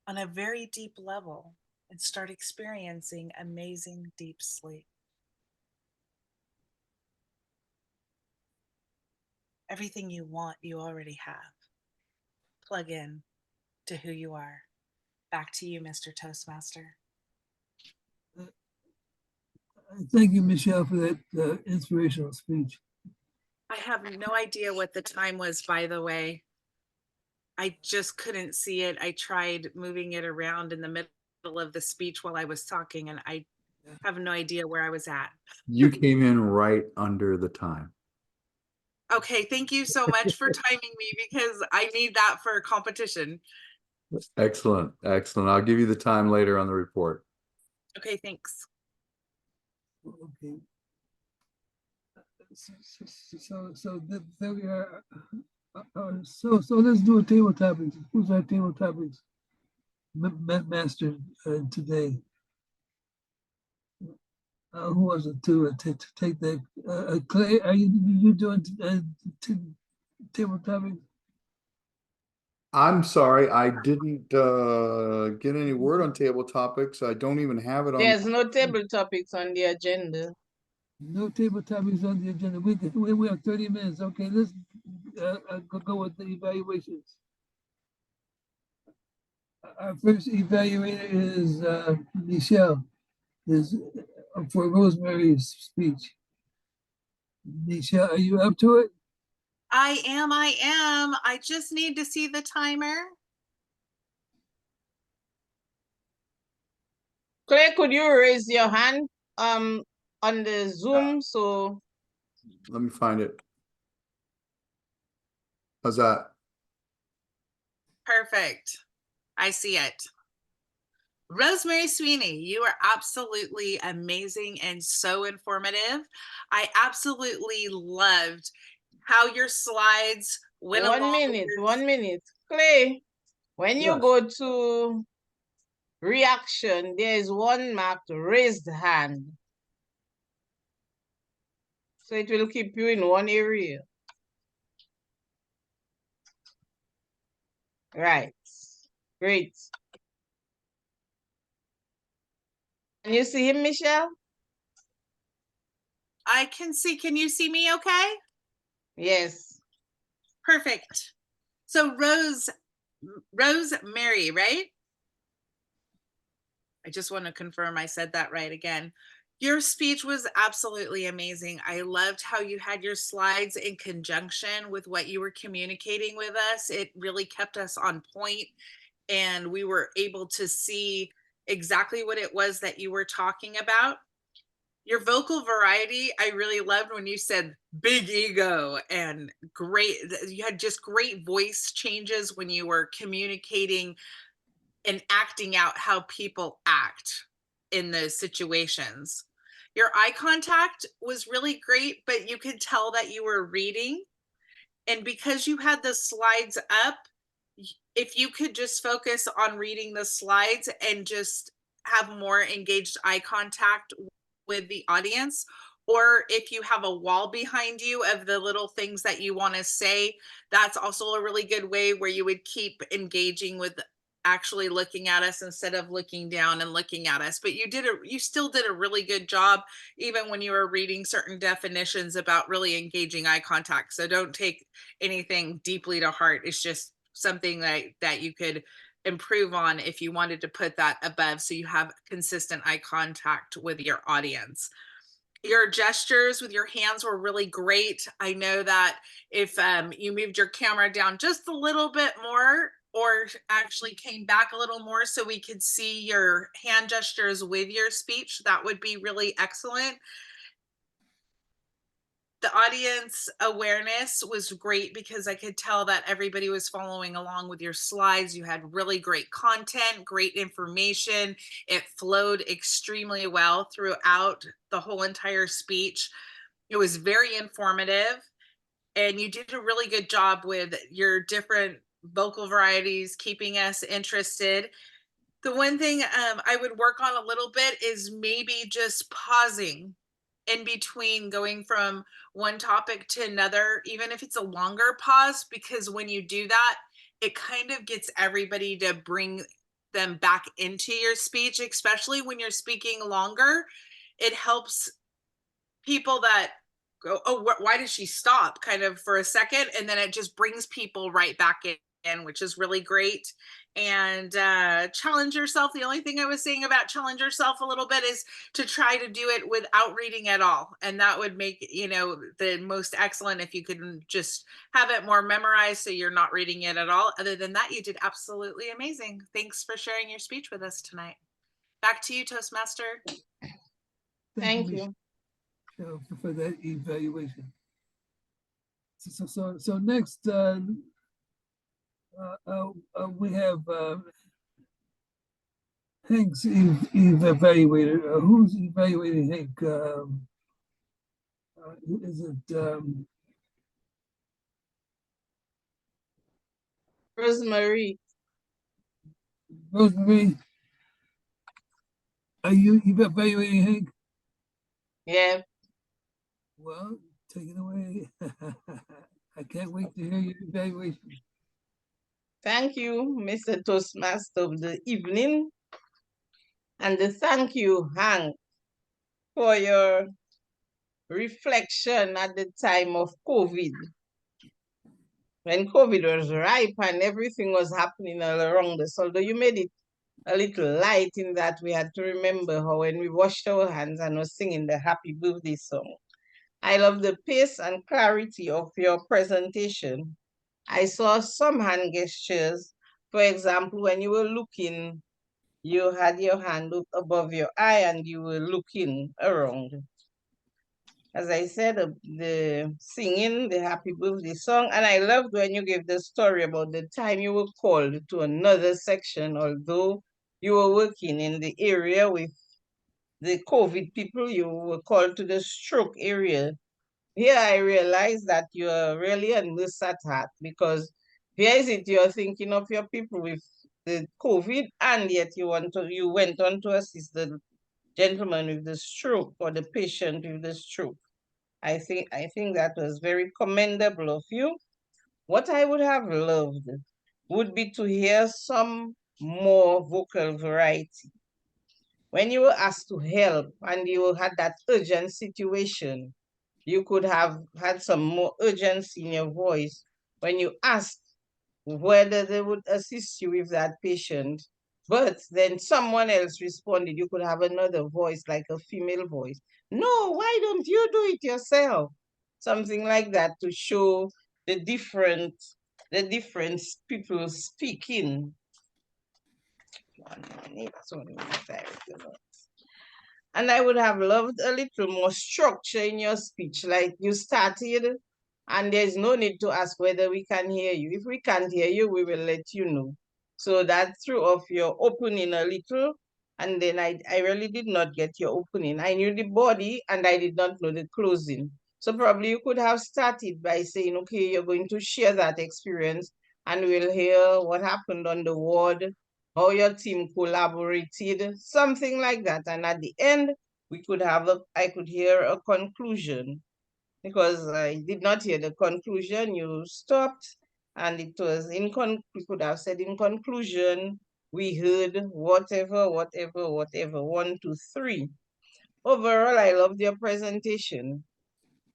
on a very deep level and start experiencing amazing deep sleep. Everything you want, you already have. Plug in to who you are. Back to you, Mr. Toastmaster. Thank you, Michele, for that inspirational speech. I have no idea what the time was, by the way. I just couldn't see it. I tried moving it around in the middle of the speech while I was talking, and I have no idea where I was at. You came in right under the time. Okay, thank you so much for timing me because I need that for a competition. Excellent, excellent. I'll give you the time later on the report. Okay, thanks. Okay. There we are. So let's do a table topics. Who's our table topics master today? Who wants to take that? Clay, are you doing table topics? I'm sorry, I didn't get any word on table topics. I don't even have it on. There's no table topics on the agenda. No table topics on the agenda. We have 30 minutes. Okay, let's go with the evaluations. Our first evaluator is Michele, is for Rosemary's speech. Michele, are you up to it? I am. I just need to see the timer. Clay, could you raise your hand on the Zoom? So Let me find it. How's that? Perfect. I see it. Rosemary Sweeney, you are absolutely amazing and so informative. I absolutely loved how your slides went along. 1 minute. Clay, when you Yes. go to reaction, there is one marked raised hand. So it will keep you in one area. Right. Great. Can you see him, Michele? I can see. Can you see me okay? Yes. Perfect. So Rosemary, right? I just want to confirm I said that right again. Your speech was absolutely amazing. I loved how you had your slides in conjunction with what you were communicating with us. It really kept us on point, and we were able to see exactly what it was that you were talking about. Your vocal variety, I really loved when you said big ego and great. You had just great voice changes when you were communicating and acting out how people act in those situations. Your eye contact was really great, but you could tell that you were reading. And because you had the slides up, if you could just focus on reading the slides and just have more engaged eye contact with the audience, or if you have a wall behind you of the little things that you want to say, that's also a really good way where you would keep engaging with actually looking at us instead of looking down and looking at us. But you still did a really good job, even when you were reading certain definitions about really engaging eye contact. So don't take anything deeply to heart. It's just something that you could improve on if you wanted to put that above, so you have consistent eye contact with your audience. Your gestures with your hands were really great. I know that if you moved your camera down just a little bit more, or actually came back a little more so we could see your hand gestures with your speech, that would be really excellent. The audience awareness was great because I could tell that everybody was following along with your slides. You had really great content, great information. It flowed extremely well throughout the whole entire speech. It was very informative, and you did a really good job with your different vocal varieties, keeping us interested. The one thing I would work on a little bit is maybe just pausing in between going from one topic to another, even if it's a longer pause, because when you do that, it kind of gets everybody to bring them back into your speech, especially when you're speaking longer. It helps people that go, oh, why did she stop, kind of for a second, and then it just brings people right back in, which is really great. And challenge yourself. The only thing I was saying about challenge yourself a little bit is to try to do it without reading at all, and that would make the most excellent if you could just have it more memorized so you're not reading it at all. Other than that, you did absolutely amazing. Thanks for sharing your speech with us tonight. Back to you, Toastmaster. Thank you. Michele, for that evaluation. So next, we have Hank's evaluated. Who's evaluating Hank? Is it Rosemary. Rosemary? Are you evaluating Hank? Yeah. Well, take it away. I can't wait to hear your evaluation. Thank you, Mr. Toastmaster of the evening. And thank you, Hank, for your reflection at the time of COVID. When COVID was ripe and everything was happening all around us, although you made it a little light in that we had to remember how when we washed our hands and was singing the happy birthday song. I love the pace and clarity of your presentation. I saw some hand gestures. For example, when you were looking, you had your hand up above your eye and you were looking around. As I said, the singing the happy birthday song, and I loved when you gave the story about the time you were called to another section, although you were working in the area with the COVID people, you were called to the stroke area. Here I realized that you're really a nurse at heart, because here is it, you're thinking of your people with the COVID, and yet you went on to assist the gentleman with the stroke or the patient with the stroke. I think that was very commendable of you. What I would have loved would be to hear some more vocal variety. When you were asked to help and you had that urgent situation, you could have had some more urgency in your voice when you asked whether they would assist you with that patient. But then someone else responded, you could have another voice, like a female voice. No, why don't you do it yourself? Something like that, to show the different people speaking. 1 minute, 1 minute, and I would have loved a little more structure in your speech, like you started, and there's no need to ask whether we can hear you. If we can't hear you, we will let you know. So that threw off your opening a little, and then I really did not get your opening. I knew the body, and I did not know the closing. So probably you could have started by saying, okay, you're going to share that experience, and we'll hear what happened on the ward, how your team collaborated, something like that. And at the end, I could hear a conclusion, because I did not hear the conclusion. You stopped, and it was we could have said in conclusion, we heard whatever, 1, 2, 3. Overall, I loved your presentation.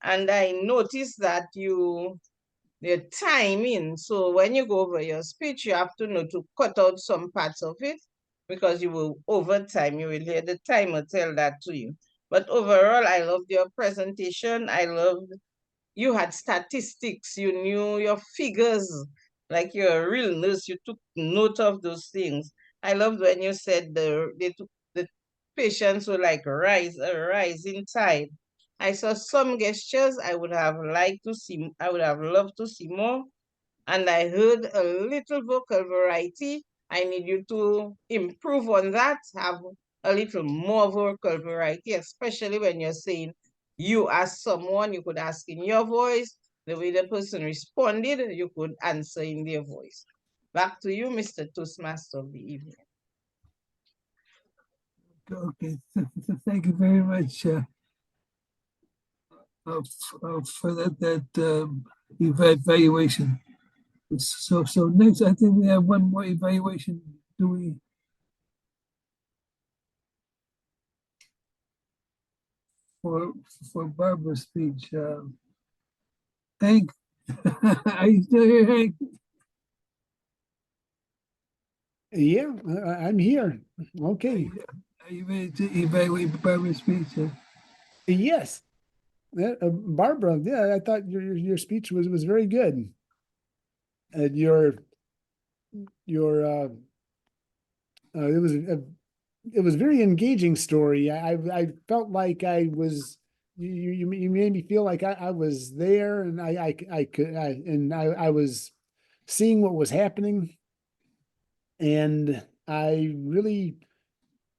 And I noticed that the timing. So when you go over your speech, you have to know to cut out some parts of it, because you will, over time, you will hear the timer tell that to you. But overall, I loved your presentation. I loved you had statistics, you knew your figures, like you're a real nurse, you took note of those things. I loved when you said the patients were like a rise in tide. I saw some gestures I would have liked to see, I would have loved to see more. And I heard a little vocal variety. I need you to improve on that, have a little more vocal variety, especially when you're saying you ask someone, you could ask in your voice. The way the person responded, you could answer in their voice. Back to you, Mr. Toastmaster of the evening. Okay, thank you very much for that evaluation. So next, I think we have one more evaluation. Do we? For Barbara's speech, Hank, are you still here, Hank? Yeah, I'm here. Okay. Are you ready to evaluate Barbara's speech? Yes. Barbara, yeah, I thought your speech was very good. Your it was very engaging story. I felt like I was you made me feel like I was there, and I was seeing what was happening, and I really,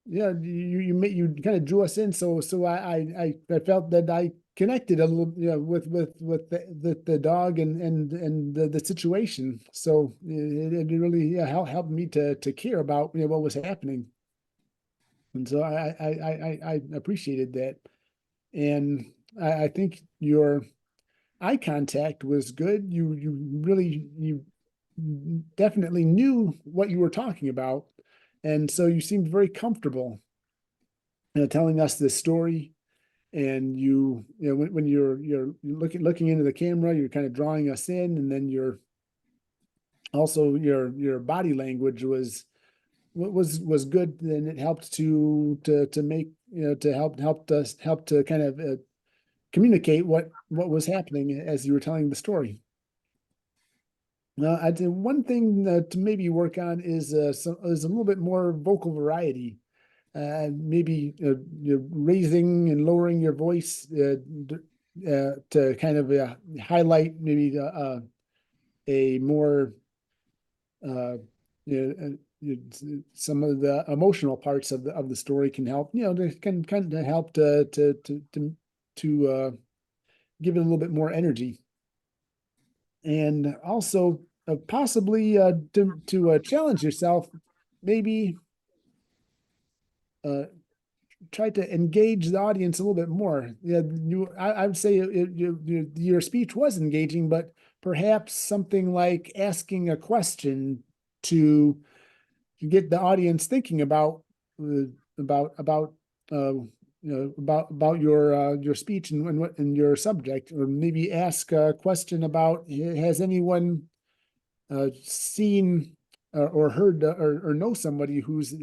yeah, you kind of drew us in. So I felt that I connected a little, with the dog and the situation. So it really, helped me to care about, what was happening. And so I appreciated that. And I think your eye contact was good. You really definitely knew what you were talking about. And so you seemed very comfortable telling us this story. And when you're looking into the camera, you're kind of drawing us in, and then you're also your body language was good, and it helped to make to help to kind of communicate what was happening as you were telling the story. I'd say one thing to maybe work on is a little bit more vocal variety. Maybe raising and lowering your voice to kind of highlight maybe a more some of the emotional parts of the story can help. Can kind of help to give it a little bit more energy, and also possibly to challenge yourself, maybe. Try to engage the audience a little bit more. Yeah, I would say your speech was engaging, but perhaps something like asking a question to get the audience thinking about your speech and your subject, or maybe ask a question about, has anyone seen or heard or know somebody who's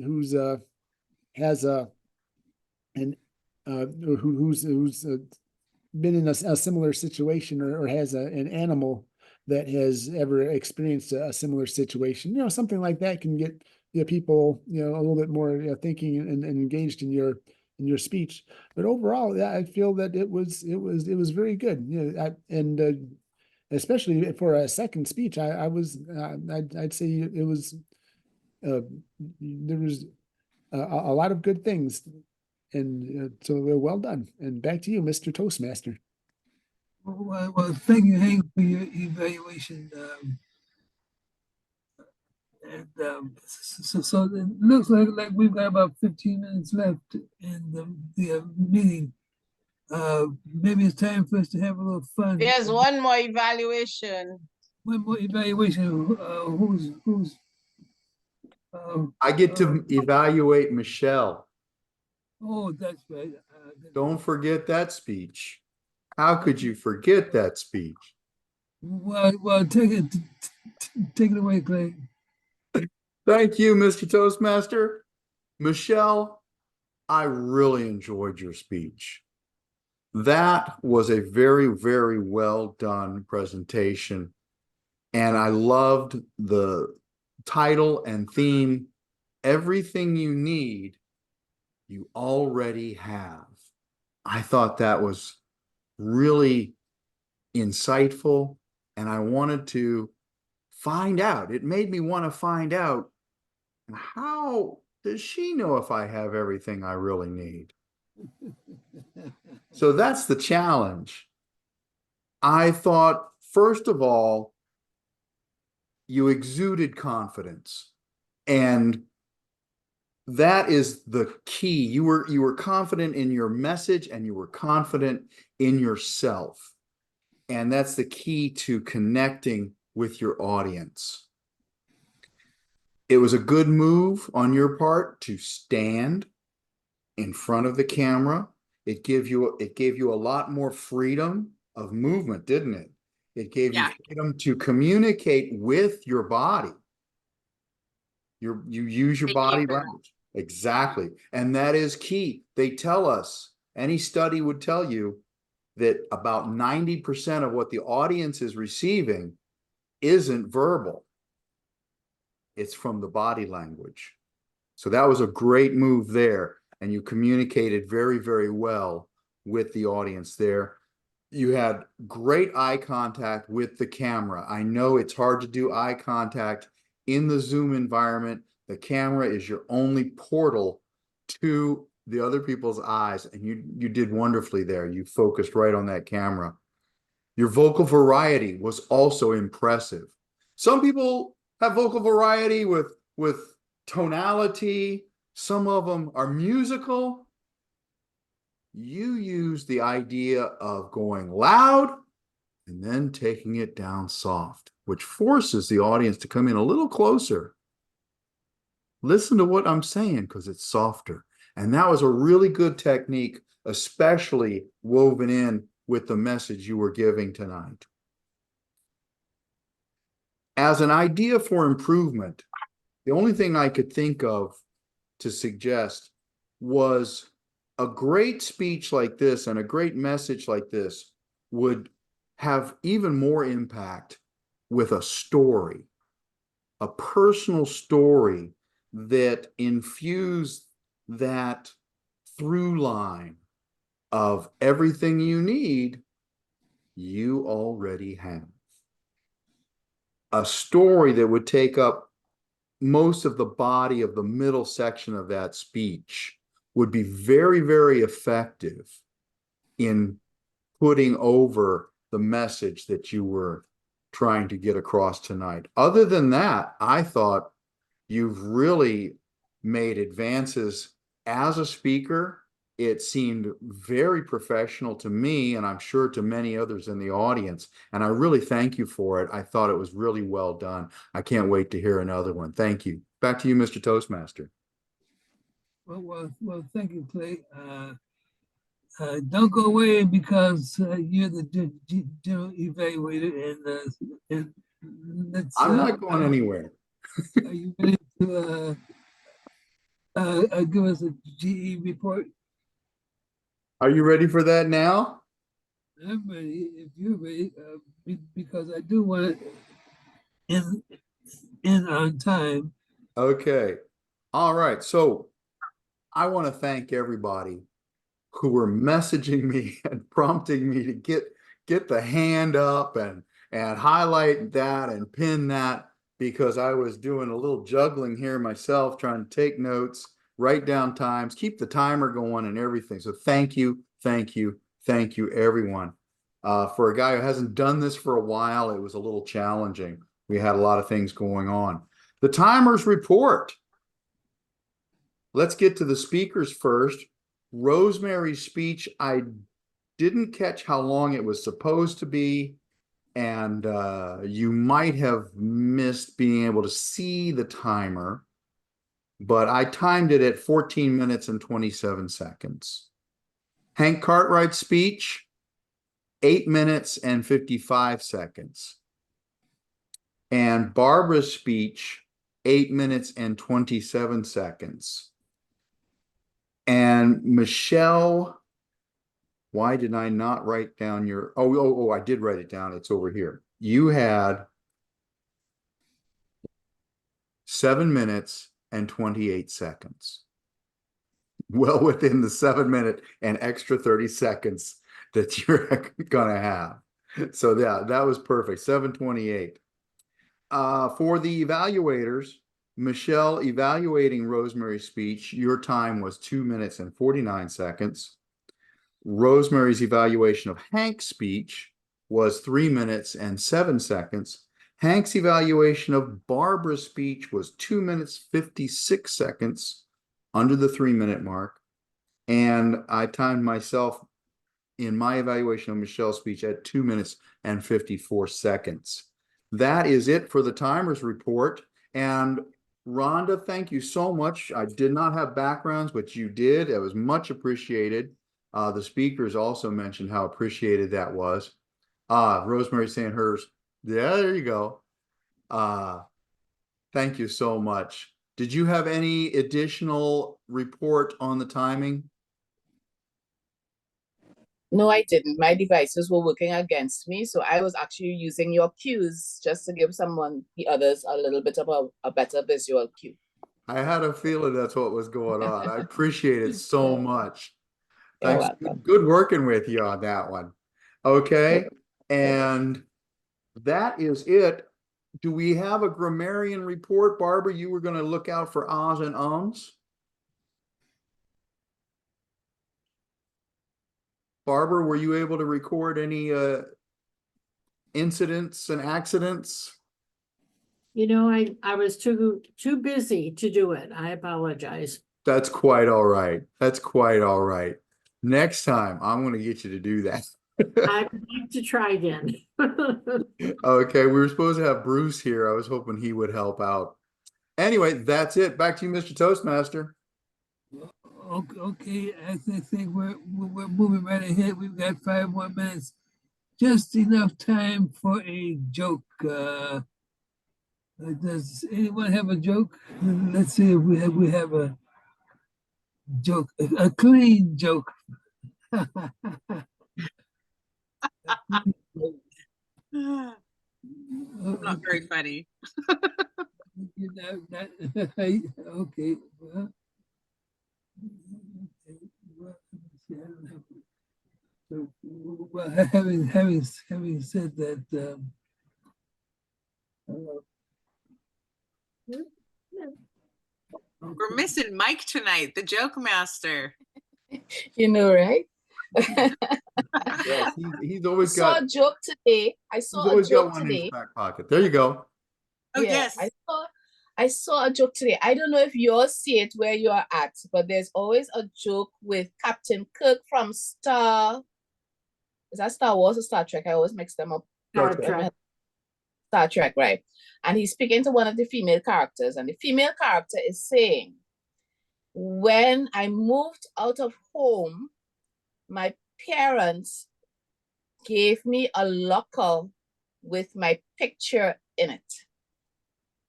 has a and who's been in a similar situation, or has an animal that has ever experienced a similar situation. Something like that can get people a little bit more thinking and engaged in your speech. But overall, yeah, I feel that it was very good. And especially for a second speech, I'd say it was there was a lot of good things. And so well done. And back to you, Mr. Toastmaster. Well, thank you, Hank, for your evaluation. So it looks like we've got about 15 minutes left in the meeting. Maybe it's time for us to have a little fun. There's one more evaluation. One more evaluation. Who's? I get to evaluate Michele. Oh, that's right. Don't forget that speech. How could you forget that speech? Well, take it away, Clay. Thank you, Mr. Toastmaster. Michele, I really enjoyed your speech. That was a very, very well done presentation. And I loved the title and theme. Everything you need, you already have. I thought that was really insightful, and I wanted to find out. It made me want to find out, how does she know if I have everything I really need? So that's the challenge. I thought, first of all, you exuded confidence, and that is the key. You were confident in your message, and you were confident in yourself. And that's the key to connecting with your audience. It was a good move on your part to stand in front of the camera. It gave you a lot more freedom of movement, didn't it? It gave you freedom to communicate with your body. You use your body language. Exactly. And that is key. They tell us, any study would tell you that about 90% of what the audience is receiving isn't verbal. It's from the body language. So that was a great move there. And you communicated very, very well with the audience there. You had great eye contact with the camera. I know it's hard to do eye contact in the Zoom environment. The camera is your only portal to the other people's eyes, and you did wonderfully there. You focused right on that camera. Your vocal variety was also impressive. Some people have vocal variety with tonality. Some of them are musical. You use the idea of going loud and then taking it down soft, which forces the audience to come in a little closer. Listen to what I'm saying because it's softer. And that was a really good technique, especially woven in with the message you were giving tonight. As an idea for improvement, the only thing I could think of to suggest was a great speech like this and a great message like this would have even more impact with a story, a personal story that infused that through line of everything you need, you already have. A story that would take up most of the body of the middle section of that speech would be very, very effective in putting over the message that you were trying to get across tonight. Other than that, I thought you've really made advances as a speaker. It seemed very professional to me, and I'm sure to many others in the audience. And I really thank you for it. I thought it was really well done. I can't wait to hear another one. Thank you. Back to you, Mr. Toastmaster. Well, thank you, Clay. Don't go away because you're the general evaluator, and let's. I'm not going anywhere. Are you ready to give us a GE report? Are you ready for that now? I'm ready. If you're ready, because I do want it in on time. Okay. All right. So I want to thank everybody who were messaging me and prompting me to get the hand up and highlight that and pin that, because I was doing a little juggling here myself, trying to take notes, write down times, keep the timer going and everything. So thank you, everyone. For a guy who hasn't done this for a while, it was a little challenging. We had a lot of things going on. The timers report. Let's get to the speakers first. Rosemary's speech, I didn't catch how long it was supposed to be, and you might have missed being able to see the timer, but I timed it at 14 minutes and 27 seconds. Hank Cartwright's speech, 8 minutes and 55 seconds. And Barbara's speech, 8 minutes and 27 seconds. And Michele, why did I not write down your, I did write it down. It's over here. You had 7 minutes and 28 seconds. Well within the 7 minute and extra 30 seconds that you're gonna have. So yeah, that was perfect. 7:28. For the evaluators, Michele evaluating Rosemary's speech, your time was 2 minutes and 49 seconds. Rosemary's evaluation of Hank's speech was 3 minutes and 7 seconds. Hank's evaluation of Barbara's speech was 2 minutes 56 seconds, under the 3 minute mark. And I timed myself in my evaluation of Michele's speech at 2 minutes and 54 seconds. That is it for the timers report. And Rhonda, thank you so much. I did not have backgrounds, but you did. It was much appreciated. The speakers also mentioned how appreciated that was. Rosemary saying hers. Yeah, there you go. Thank you so much. Did you have any additional report on the timing? No, I didn't. My devices were working against me, so I was actually using your cues just to give the others a little bit of a better visual cue. I had a feeling that's what was going on. I appreciate it so much. You're Thanks. welcome. Good working with you on that one. Okay, and that is it. Do we have a grammarian report? Barbara, you were going to look out for ahs and ums. Barbara, were you able to record any incidents and accidents? You know, I was too busy to do it. I apologize. That's quite all right. That's quite all right. Next time, I'm going to get you to do that. I'd like to try again. Okay, we were supposed to have Bruce here. I was hoping he would help out. Anyway, that's it. Back to you, Mr. Toastmaster. Okay, I think we're moving right ahead. We've got 5 more minutes, just enough time for a joke. Does anyone have a joke? Let's see if we have a joke, a clean joke. Not very funny. Okay. Well, having said that, We're missing Mike tonight, the joke master. You know, right? Yes, he's always saw got a joke today. I he's saw a always got joke one in his today. back pocket. There you go. Oh, yes. I saw a joke today. I don't know if you all see it where you are at, but there's always a joke with Captain Kirk from is that Star Wars or Star Trek? I always mix them up. Star Trek. Star Trek, right? And he's speaking to one of the female characters, and the female character is saying, when I moved out of home, my parents gave me a locker with my picture in it.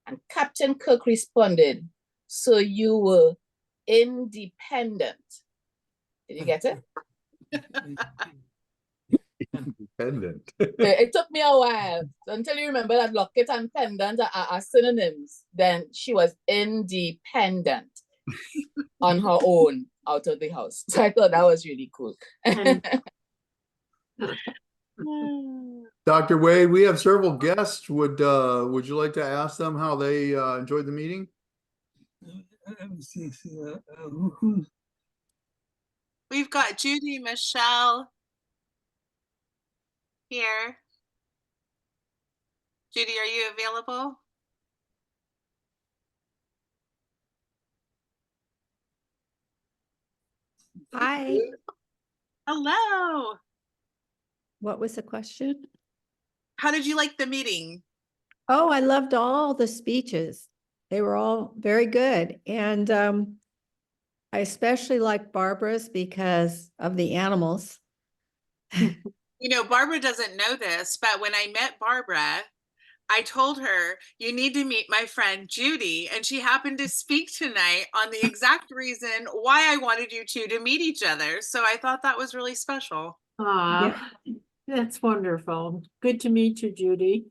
And Captain Kirk responded, so you were independent. Did you get it? Independent. It took me a while until you remember that locket and pendant are synonyms. Then she was independent on her own out of the house. So I thought that was really cool. Dr. Wade, we have several guests. Would you like to ask them how they enjoyed the meeting? let me see. We've got Judy, Michele here. Judy, are you available? Hi. Hello. What was the question? How did you like the meeting? Oh, I loved all the speeches. They were all very good. And I especially like Barbara's because of the animals. You know, Barbara doesn't know this, but when I met Barbara, I told her, you need to meet my friend Judy. And she happened to speak tonight on the exact reason why I wanted you two to meet each other. So I thought that was really special. That's wonderful. Good to meet you, Judy.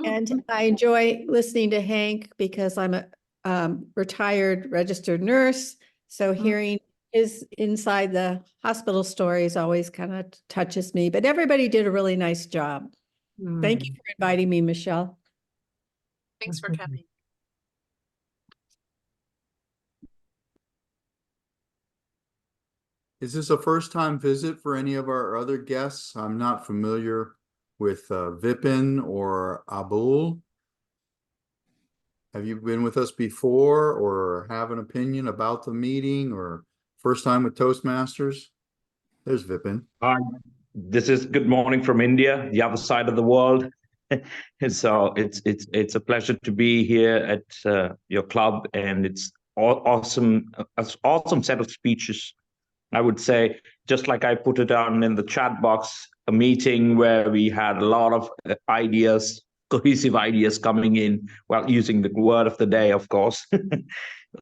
And I enjoy listening to Hank because I'm a retired registered nurse. So hearing his inside the hospital stories always kind of touches me. But everybody did a really nice job. Thank you for inviting me, Michele. Thanks for coming. Is this a first-time visit for any of our other guests? I'm not familiar with Vipin or Abul. Have you been with us before or have an opinion about the meeting or first time with Toastmasters? There's Vipin. Hi, this is good morning from India, the other side of the world. So it's a pleasure to be here at your club, and it's awesome set of speeches. I would say, just like I put it down in the chat box, a meeting where we had a lot of ideas, cohesive ideas coming in, well, using the word of the day, of course.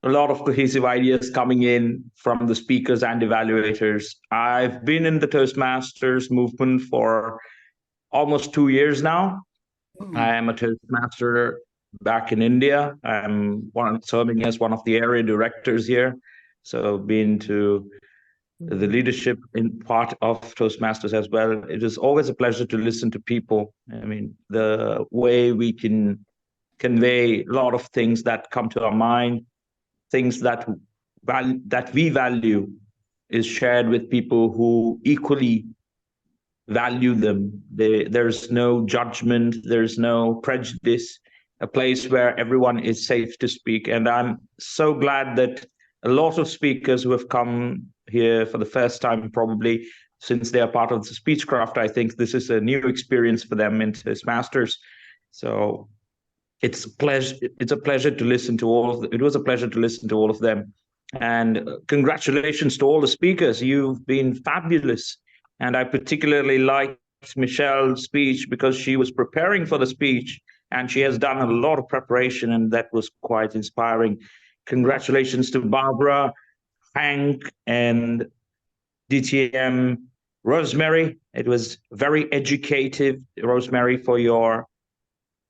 A lot of cohesive ideas coming in from the speakers and evaluators. I've been in the Toastmasters movement for almost 2 years now. I am a Toastmaster back in India. I'm serving as one of the area directors here. So been to the leadership in part of Toastmasters as well. It is always a pleasure to listen to people. I mean, the way we can convey a lot of things that come to our mind, things that we value, is shared with people who equally value them. There's no judgment, there's no prejudice, a place where everyone is safe to speak. And I'm so glad that a lot of speakers who have come here for the first time probably since they are part of the Speechcraft, I think this is a new experience for them in Toastmasters. So it's a pleasure to listen to all of them. It was a pleasure to listen to all of them. And congratulations to all the speakers. You've been fabulous. And I particularly liked Michele's speech because she was preparing for the speech and she has done a lot of preparation, and that was quite inspiring. Congratulations to Barbara, Hank, and DTM, Rosemary. It was very educative, Rosemary, for your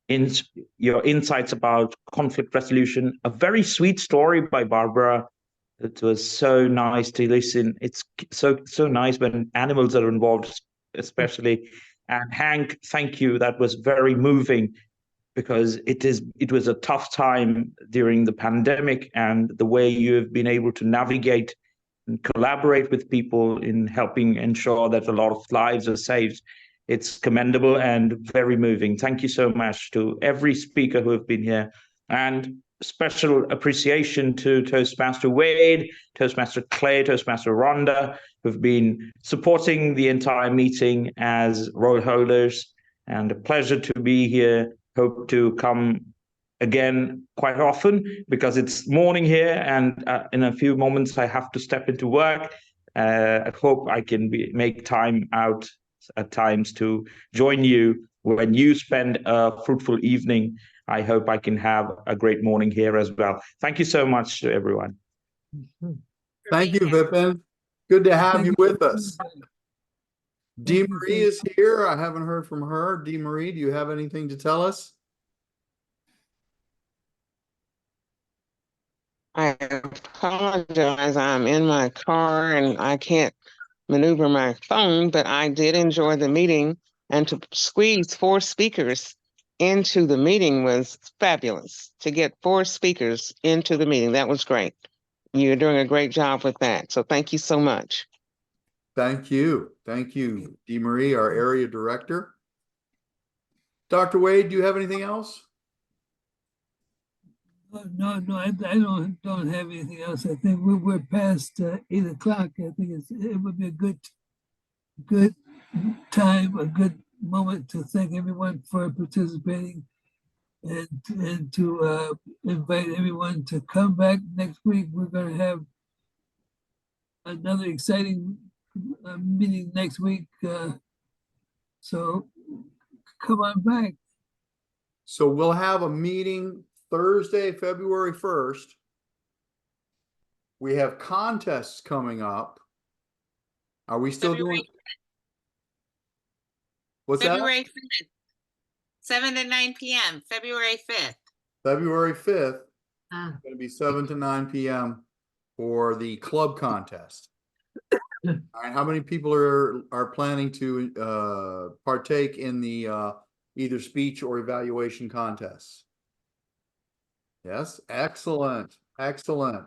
insights about conflict resolution. A very sweet story by Barbara. It was so nice to listen. It's so nice when animals are involved, especially. And Hank, thank you. That was very moving because it was a tough time during the pandemic, and the way you have been able to navigate and collaborate with people in helping ensure that a lot of lives are saved. It's commendable and very moving. Thank you so much to every speaker who have been here, and special appreciation to Toastmaster Wade, Toastmaster Clay, Toastmaster Rhonda, who've been supporting the entire meeting as role holders, and a pleasure to be here. Hope to come again quite often because it's morning here, and in a few moments I have to step into work. I hope I can make time out at times to join you when you spend a fruitful evening. I hope I can have a great morning here as well. Thank you so much to everyone. Thank you, Vipin. Good to have you with us. Dee Marie is here. I haven't heard from her. Dee Marie, do you have anything to tell us? I apologize. I'm in my car and I can't maneuver my phone, but I did enjoy the meeting, and to squeeze 4 speakers into the meeting was fabulous. To get 4 speakers into the meeting, that was great. You're doing a great job with that. So thank you so much. Thank you. Thank you, Dee Marie, our area director. Dr. Wade, do you have anything else? No, I don't have anything else. I think we're past 8 o'clock. I think it would be a good time, a good moment to thank everyone for participating, and to invite everyone to come back next week. We're going to have another exciting meeting next week. So come on back. So we'll have a meeting Thursday, February 1st. We have contests coming up. Are we still doing? What's February that? 5th, 7 to 9 p.m., February 5th. February 5th. It's going to be 7 to 9 p.m. for the club contest. All right, how many people are planning to partake in the either speech or evaluation contests? Yes, excellent, excellent,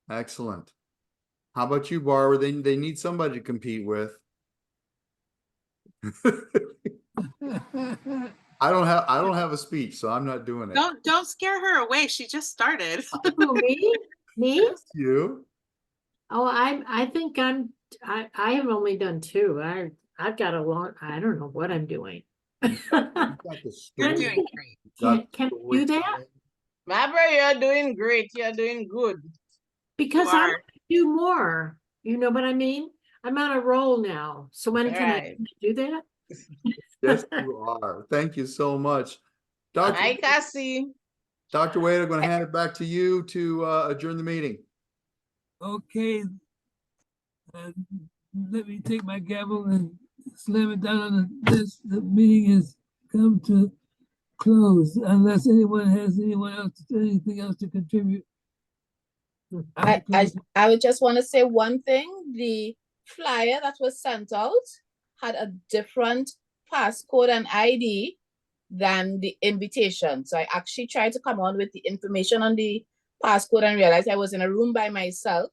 excellent. How about you, Barbara? They need somebody to compete with. I don't have a speech, so I'm not doing it. Don't scare her away. She just started. Who, me? Yes, you. Oh, I think I have only done 2. I've got a long, I don't know what I'm doing. You're doing great. Can we do that? Barbara, you're doing great. You're doing good. Because I want to do more. You know what I mean? I'm on a roll now. So when can I do that? Yes, you are. Thank you so much. Hi, Cassie. Dr. Wade, I'm going to hand it back to you to adjourn the meeting. Okay. Let me take my gavel and slam it down on this. The meeting has come to close, unless anyone has anything else to contribute. I would just want to say one thing. The flyer that was sent out had a different passcode and ID than the invitation. So I actually tried to come on with the information on the passcode and realized I was in a room by myself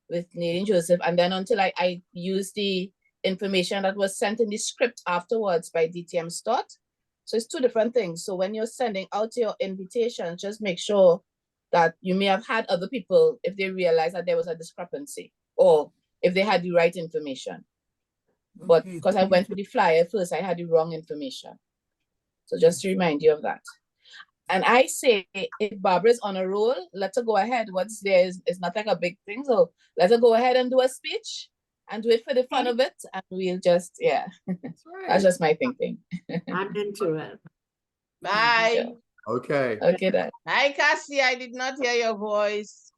with Nadine Joseph. And then until I used the information that was sent in the script afterwards by DTM Stott. So it's 2 different things. So when you're sending out your invitation, just make sure that you may have had other people, if they realize that there was a discrepancy, or if they had the right information. But Okay, because I went with the flyer first, I had the wrong information. So just to remind you of that. And I say, if Barbara's on a roll, let her go ahead. What's there is it's not like a big thing. So let her go ahead and do a speech and do it for the fun of it. And we'll just, yeah, that's just my thinking. I'm into it. Bye. Okay. Okay, then. Hi, Cassie. I did not hear your voice.